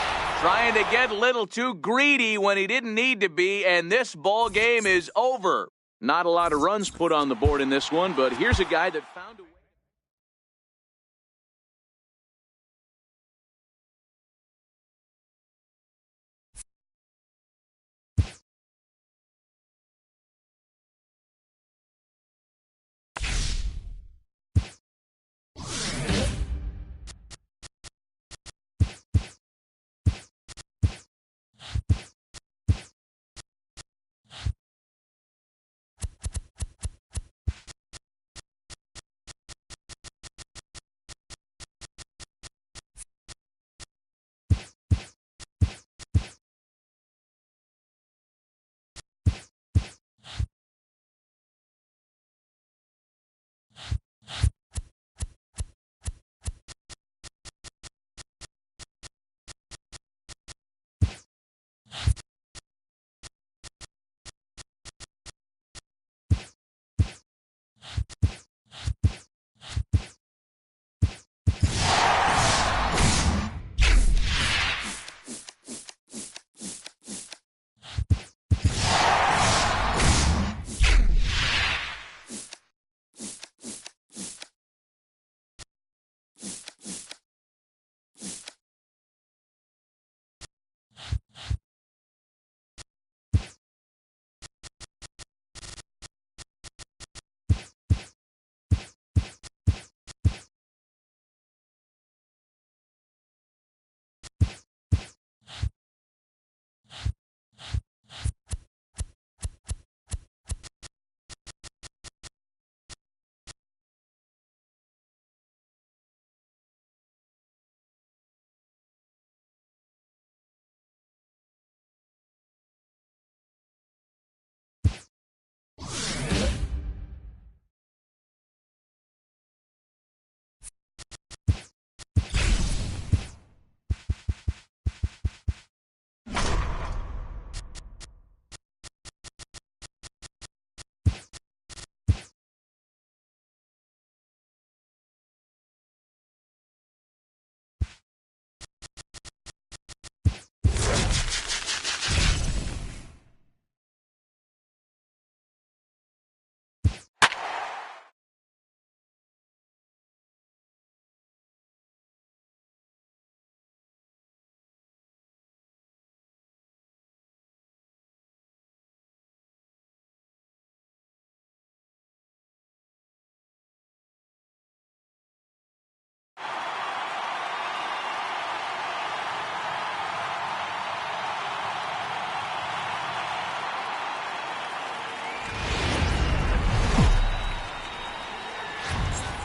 Trying to get a little too greedy when he didn't need to be, and this ball game is over. Not a lot of runs put on the board in this one, but here's a guy that found a way.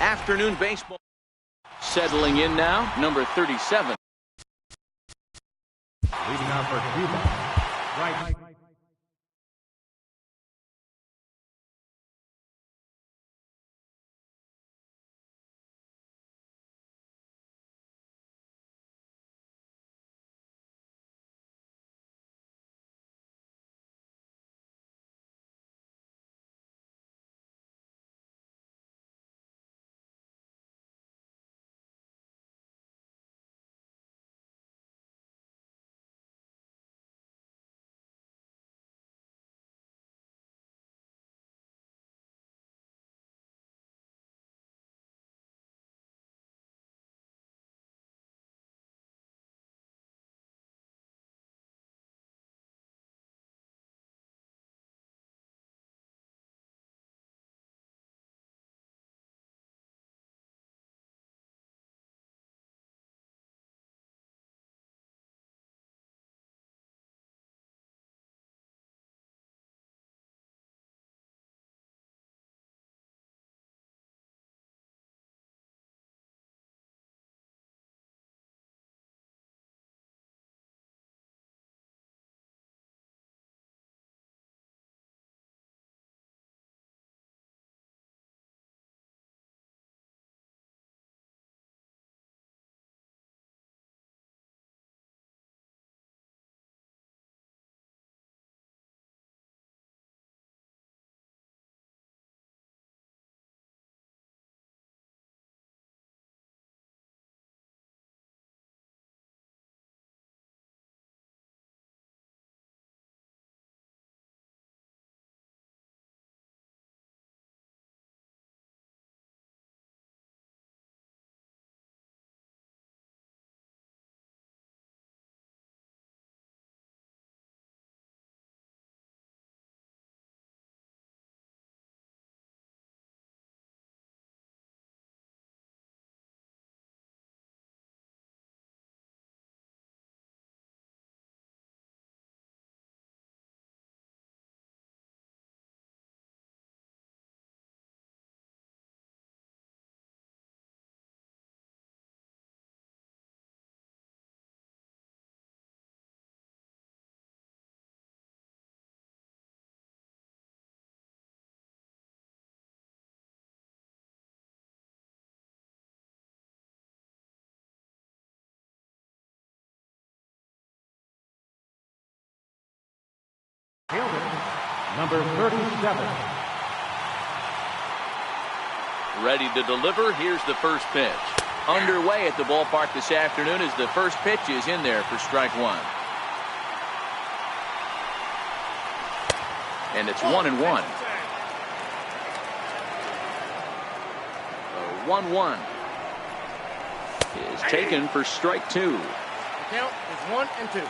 afternoon baseball. Settling in now, number 37. Leading out for Cuba. Right. Fielder, number 37. Ready to deliver. Here's the first pitch. Underway at the ballpark this afternoon as the first pitch is in there for strike one. And it's 1-1. 1-1 is taken for strike two. The count is 1-2.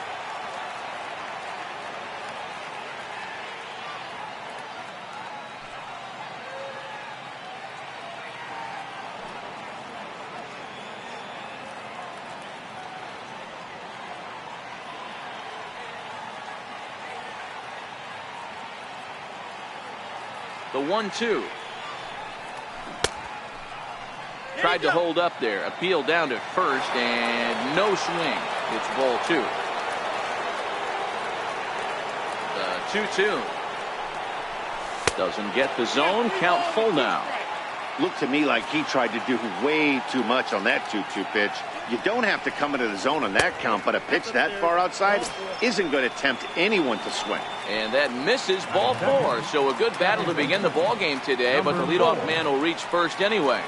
The 1-2. Tried to hold up there. Appeal down to first and no swing. It's ball two. The 2-2. Doesn't get the zone. Count full now. Looked to me like he tried to do way too much on that 2-2 pitch. You don't have to come into the zone on that count, but a pitch that far outside isn't going to tempt anyone to swing. And that misses ball four. So a good battle to begin the ball game today, but the leadoff man will reach first anyway.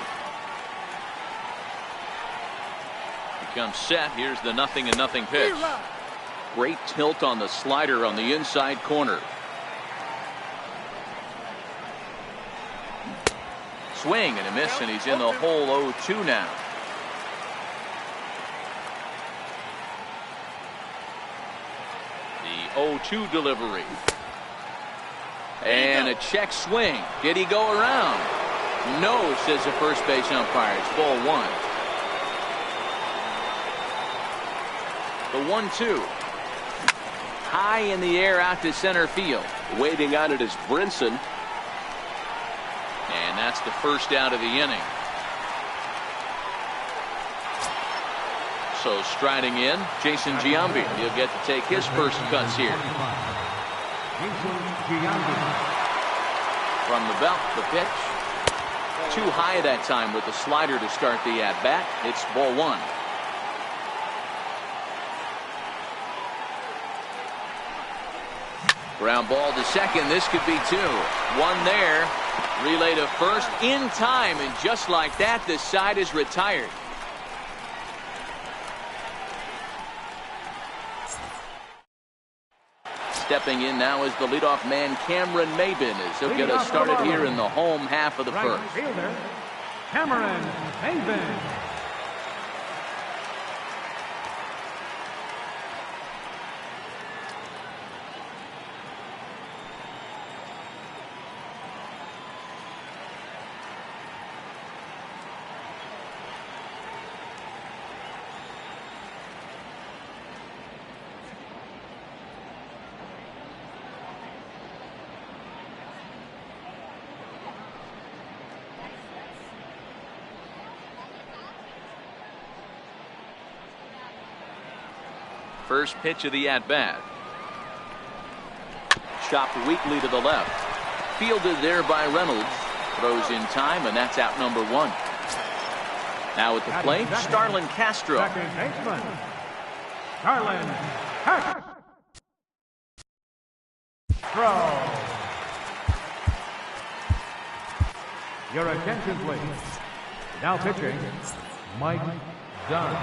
Becomes set. Here's the 0-0 pitch. Great tilt on the slider on the inside corner. Swing and a miss, and he's in the hole 0-2 now. The 0-2 delivery. And a check swing. Did he go around? No, says the first base umpire. It's ball one. The 1-2. High in the air out to center field. Waiting on it is Brinson. And that's the first out of the inning. So striding in, Jason Giambi. He'll get to take his first cuts here. From the belt, the pitch. Too high that time with the slider to start the at-bat. It's ball one. Ground ball to second. This could be two. One there. Relay to first in time. And just like that, the side is retired. Stepping in now is the leadoff man, Cameron Maybin, as he'll get us started here in the home half of the first. Fielder, Cameron Maybin. First pitch of the at-bat. Chopped weakly to the left. Fielded there by Reynolds. Throws in time, and that's out number one. Now at the plate, Starlin Castro. Second baseman, Starlin Castro. Your attention, please. Now pitching, Mike Dunn.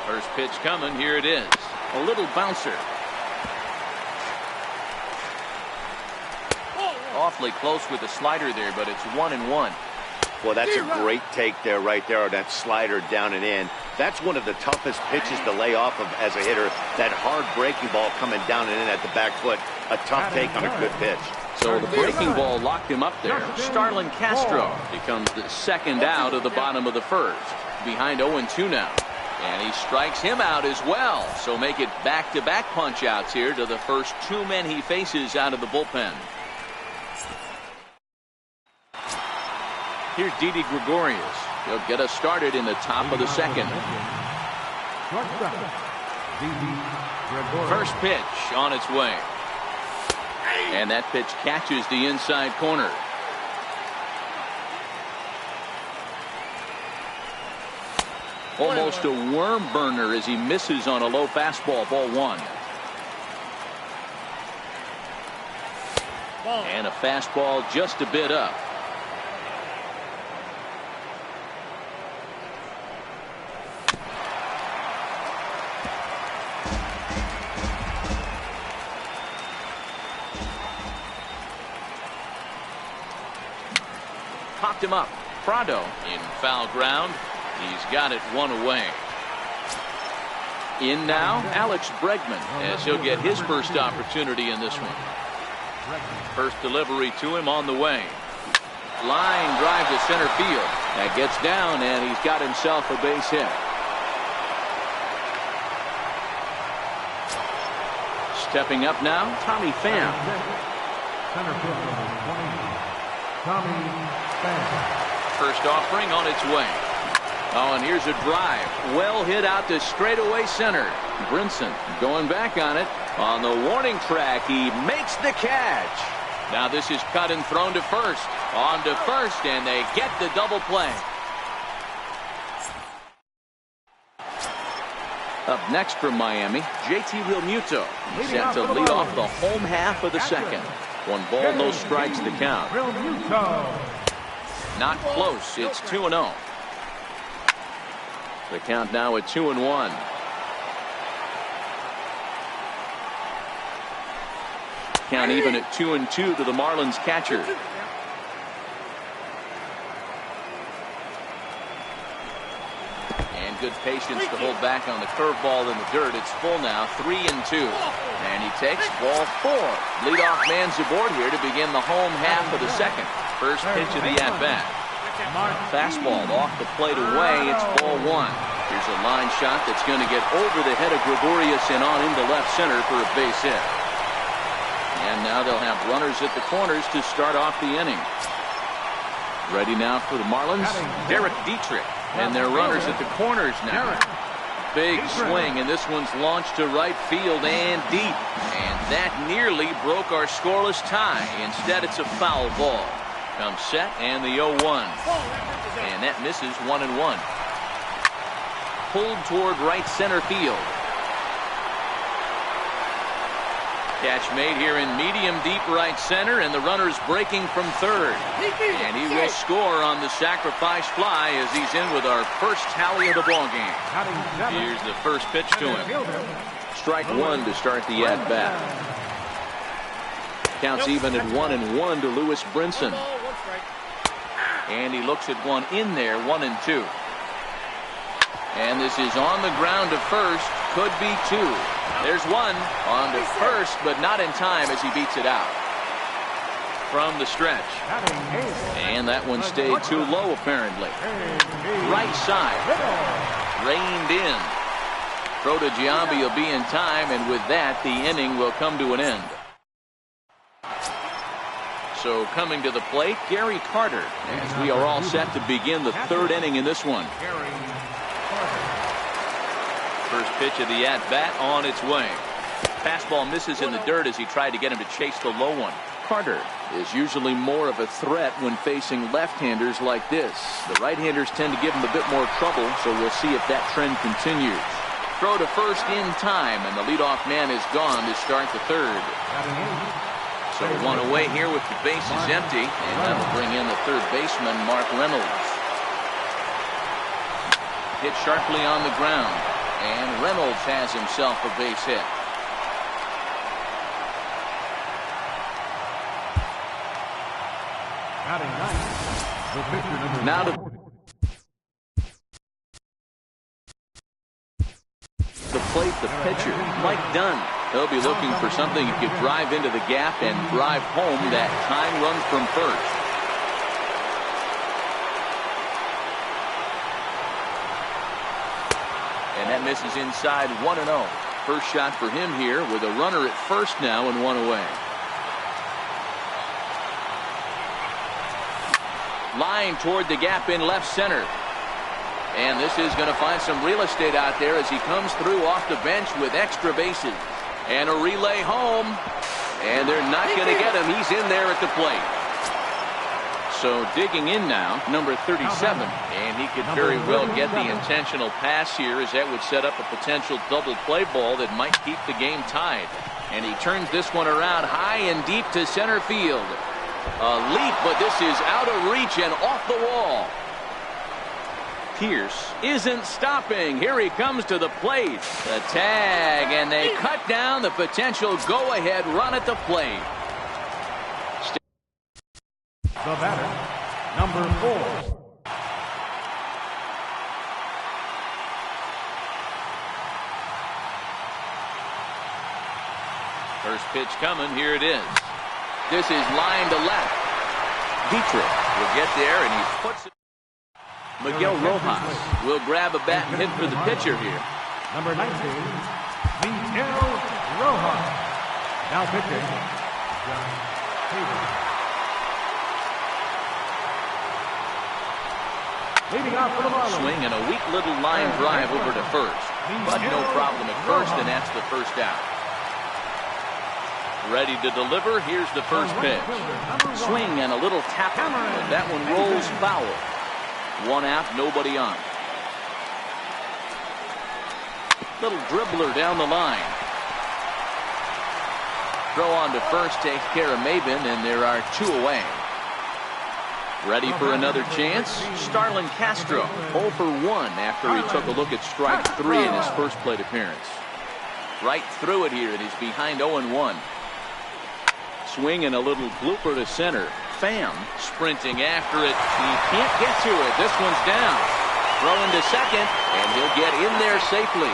First pitch coming. Here it is. A little bouncer. Awfully close with the slider there, but it's 1-1. Well, that's a great take there, right there, on that slider down and in. That's one of the toughest pitches to lay off of as a hitter. That hard breaking ball coming down and in at the back foot. A tough take on a good pitch. So the breaking ball locked him up there. Starlin Castro becomes the second out of the bottom of the first. Behind 0-2 now. And he strikes him out as well. So make it back-to-back punch-outs here to the first two men he faces out of the bullpen. Here's Didi Gregorius. He'll get us started in the top of the second. First pitch on its way. And that pitch catches the inside corner. Almost a worm burner as he misses on a low fastball. Ball one. And a fastball just a bit up. Popped him up. Prado in foul ground. He's got it one away. In now, Alex Bregman, as he'll get his first opportunity in this one. First delivery to him on the way. Line drive to center field. That gets down, and he's got himself a base hit. Stepping up now, Tommy Pham. Center field number 20, Tommy Pham. First offering on its way. Oh, and here's a drive. Well hit out to straightaway center. Brinson going back on it. On the warning track, he makes the catch. Now this is cut and thrown to first. On to first, and they get the double play. Up next from Miami, JT Realmuto. Set to lead off the home half of the second. 1 ball, no strikes to count. Not close. It's 2-0. The count now at 2-1. Count even at 2-2 to the Marlins catcher. And good patience to hold back on the curveball in the dirt. It's full now, 3-2. And he takes ball 4. Leadoff man's aboard here to begin the home half of the second. First pitch of the at-bat. Fastball off the plate away. It's ball 1. Here's a line shot that's going to get over the head of Gregorius and on into left center for a base hit. And now they'll have runners at the corners to start off the inning. Ready now for the Marlins, Derek Dietrich. And their runners at the corners now. Big swing, and this one's launched to right field and deep. And that nearly broke our scoreless tie. Instead, it's a foul ball. Comes set, and the 0-1. And that misses 1-1. Pulled toward right center field. Catch made here in medium deep right center, and the runner's breaking from third. And he will score on the sacrifice fly as he's in with our first tally of the ball game. Here's the first pitch to him. Strike one to start the at-bat. Counts even at 1-1 to Lewis Brinson. And he looks at one in there, 1-2. And this is on the ground to first. Could be two. There's one on to first, but not in time as he beats it out. From the stretch. And that one stayed too low, apparently. Right side. Reined in. Throw to Giambi will be in time, and with that, the inning will come to an end. So coming to the plate, Gary Carter, as we are all set to begin the third inning in this one. First pitch of the at-bat on its way. Fastball misses in the dirt as he tried to get him to chase the low one. Carter is usually more of a threat when facing left-handers like this. The right-handers tend to give him a bit more trouble, so we'll see if that trend continues. Throw to first in time, and the leadoff man is gone to start the third. So one away here with the bases empty, and that'll bring in the third baseman, Mark Reynolds. Hit sharply on the ground. And Reynolds has himself a base hit. Now to the plate, the pitcher, Mike Dunn. He'll be looking for something he could drive into the gap and drive home that tying run from first. And that misses inside, 1-0. First shot for him here with a runner at first now and one away. Line toward the gap in left center. And this is going to find some real estate out there as he comes through off the bench with extra bases. And a relay home. And they're not going to get him. He's in there at the plate. So digging in now, number 37, and he could very well get the intentional pass here, as that would set up a potential double play ball that might keep the game tied. And he turns this one around high and deep to center field. A leap, but this is out of reach and off the wall. Pierce isn't stopping. Here he comes to the plate. The tag, and they cut down the potential go-ahead run at the plate. The batter, number 4. First pitch coming. Here it is. This is line to left. Dietrich will get there, and he puts it. Miguel Rojas will grab a bat and hit for the pitcher here. Number 19, Miguel Rojas. Now pitching, John Haver. Swing and a weak little line drive over to first. But no problem at first, and that's the first out. Ready to deliver. Here's the first pitch. Swing and a little tapper, but that one rolls foul. One out, nobody on. Little dribbler down the line. Throw on to first takes care of Maben, and there are two away. Ready for another chance? Starlin Castro, 0 for 1 after he took a look at strike 3 in his first plate appearance. Right through it here, and he's behind 0-1. Swing and a little blooper to center. Pham sprinting after it. He can't get to it. This one's down. Throw into second, and he'll get in there safely.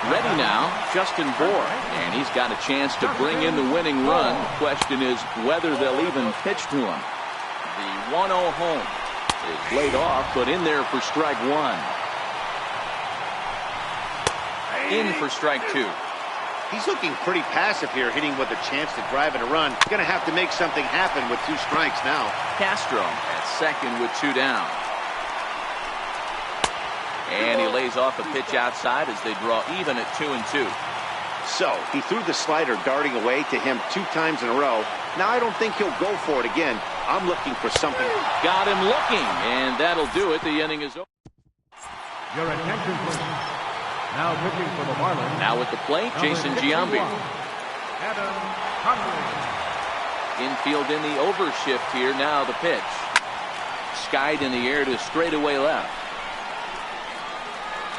Ready now, Justin Bour, and he's got a chance to bring in the winning run. The question is whether they'll even pitch to him. The 1-0 home is laid off, but in there for strike 1. In for strike 2. He's looking pretty passive here, hitting with a chance to drive and a run. Going to have to make something happen with 2 strikes now. Castro at second with 2 down. And he lays off a pitch outside as they draw even at 2-2. So he threw the slider darting away to him 2 times in a row. Now I don't think he'll go for it again. I'm looking for something. Got him looking, and that'll do it. The inning is over. Your attention, please. Now pitching for the Marlins. Now at the plate, Jason Giambi. Adam Conley. Infield in the overshift here. Now the pitch. Skied in the air to straightaway left.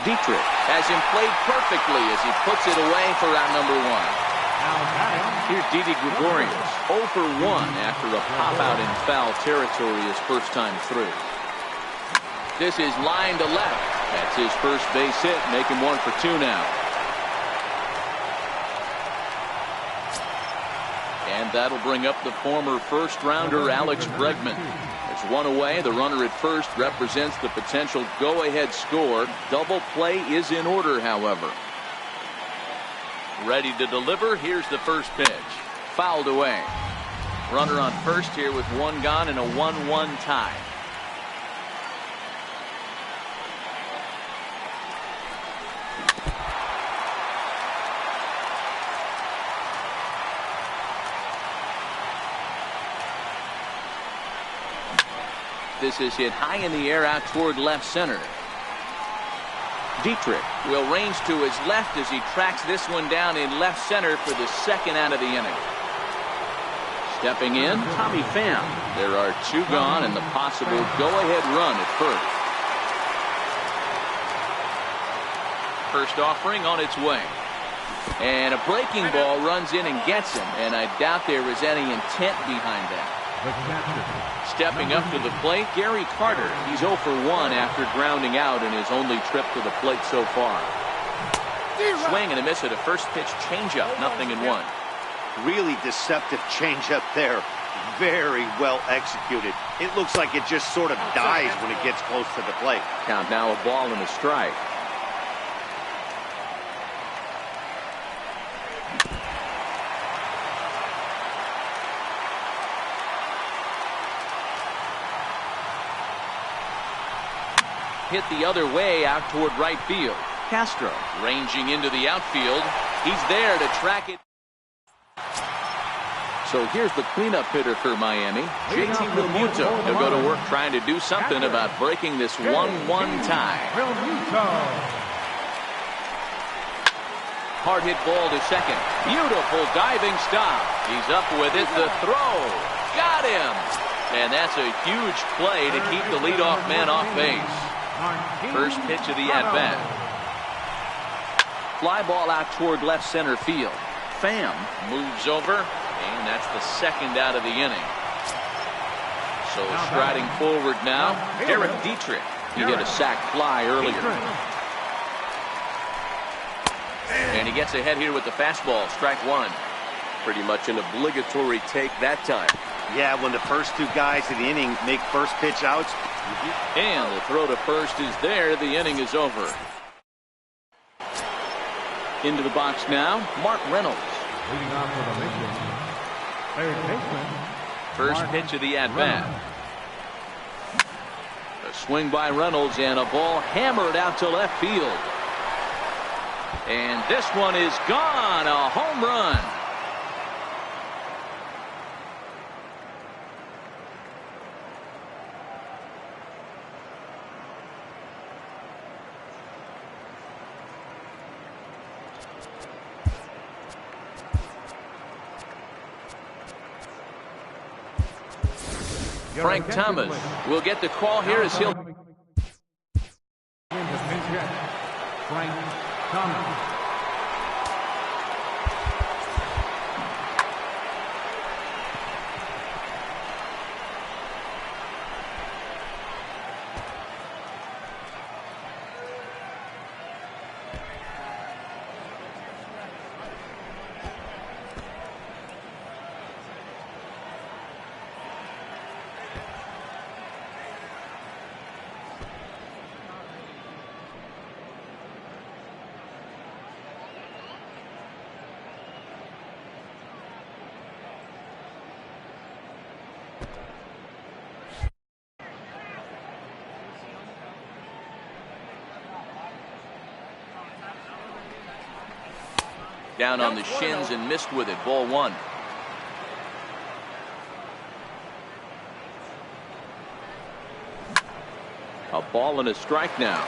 Dietrich has him played perfectly as he puts it away for out number 1. Now batting. Here's Didi Gregorius, 0 for 1 after a pop-out in foul territory his first time through. This is line to left. That's his first base hit, making 1 for 2 now. And that'll bring up the former first-rounder Alex Bregman. There's 1 away. The runner at first represents the potential go-ahead score. Double play is in order, however. Ready to deliver. Here's the first pitch. Fouled away. Runner on first here with 1 gone and a 1-1 tie. This is hit high in the air out toward left center. Dietrich will range to his left as he tracks this one down in left center for the second out of the inning. Stepping in, Tommy Pham. There are 2 gone and the possible go-ahead run at first. First offering on its way. And a breaking ball runs in and gets him, and I doubt there is any intent behind that. Stepping up to the plate, Gary Carter. He's 0 for 1 after grounding out in his only trip to the plate so far. Swing and a miss at a first pitch changeup, 0-1. Really deceptive changeup there. Very well executed. It looks like it just sort of dies when it gets close to the plate. Count now a ball and a strike. Hit the other way out toward right field. Castro ranging into the outfield. He's there to track it. So here's the cleanup hitter for Miami, JT Realmuto. He'll go to work trying to do something about breaking this 1-1 tie. Hard hit ball to second. Beautiful diving stop. He's up with it. The throw. Got him. And that's a huge play to keep the leadoff man off base. First pitch of the at-bat. Fly ball out toward left center field. Pham moves over, and that's the second out of the inning. So striding forward now, Derek Dietrich. He hit a sac fly earlier. And he gets ahead here with the fastball, strike 1. Pretty much an obligatory take that time. Yeah, when the first 2 guys in the inning make first pitch outs. And the throw to first is there. The inning is over. Into the box now, Mark Reynolds. Leading off for the Mission, third baseman. First pitch of the at-bat. A swing by Reynolds and a ball hammered out to left field. And this one is gone. A home run. Frank Thomas will get the call here as he'll. Frank Thomas. Down on the shins and missed with it. Ball one. A ball and a strike now.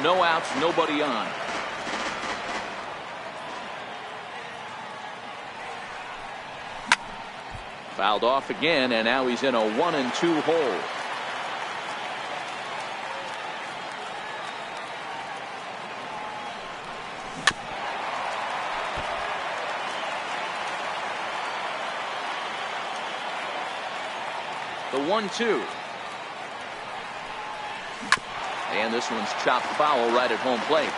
No outs, nobody on. Fouled off again, and now he's in a 1-2 hole. The 1-2. And this one's chopped foul right at home plate.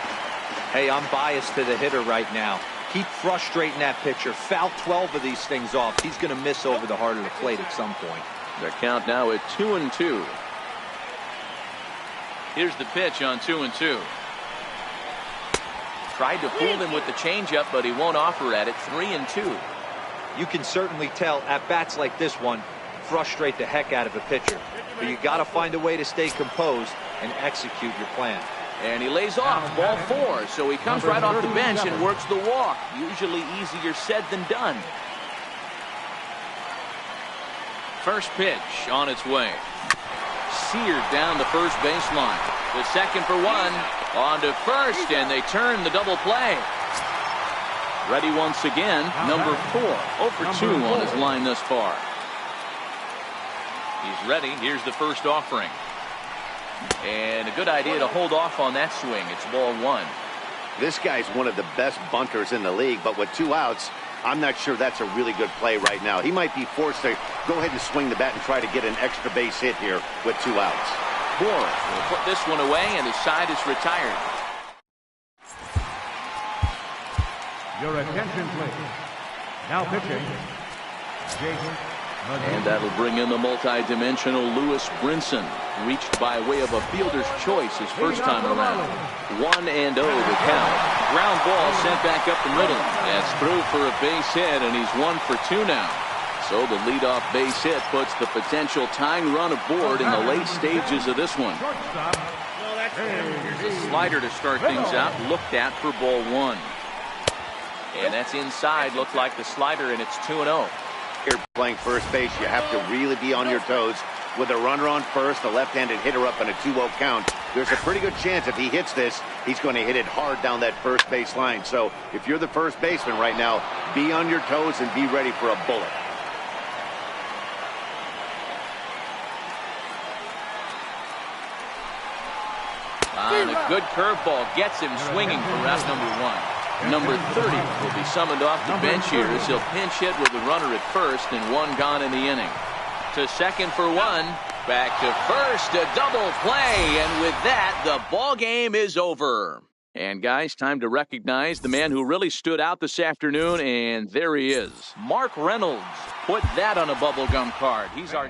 Hey, I'm biased to the hitter right now. Keep frustrating that pitcher. Foul 12 of these things off. He's going to miss over the heart of the plate at some point. The count now at 2-2. Here's the pitch on 2-2. Tried to fool him with the changeup, but he won't offer at it. 3-2. You can certainly tell at bats like this one frustrate the heck out of a pitcher. But you got to find a way to stay composed and execute your plan. And he lays off. Ball four. So he comes right off the bench and works the walk. Usually easier said than done. First pitch on its way. Seared down the first baseline. The second for one. On to first, and they turn the double play. Ready once again. Number 4. 0 for 2 on his line thus far. He's ready. Here's the first offering. And a good idea to hold off on that swing. It's ball one. This guy's one of the best bunters in the league, but with 2 outs, I'm not sure that's a really good play right now. He might be forced to go ahead and swing the bat and try to get an extra base hit here with 2 outs. Boras will put this one away, and his side is retired. Your attention, please. Now pitching, Jason. And that'll bring in the multi-dimensional Lewis Brinson. Reached by way of a fielder's choice his first time around. 1-0 the count. Ground ball sent back up the middle. That's through for a base hit, and he's 1 for 2 now. So the leadoff base hit puts the potential tying run aboard in the late stages of this one. Here's a slider to start things out. Looked at for ball one. And that's inside. Looked like the slider, and it's 2-0. Here playing first base, you have to really be on your toes. With a runner on first, a left-handed hitter up in a 2-0 count, there's a pretty good chance if he hits this, he's going to hit it hard down that first base line. So if you're the first baseman right now, be on your toes and be ready for a bullet. And a good curveball gets him swinging for route number 1. Number 30 will be summoned off the bench here as he'll pinch hit with the runner at first and 1 gone in the inning. To second for 1. Back to first, a double play, and with that, the ball game is over. And guys, time to recognize the man who really stood out this afternoon, and there he is. Mark Reynolds put that on a bubblegum card. He's our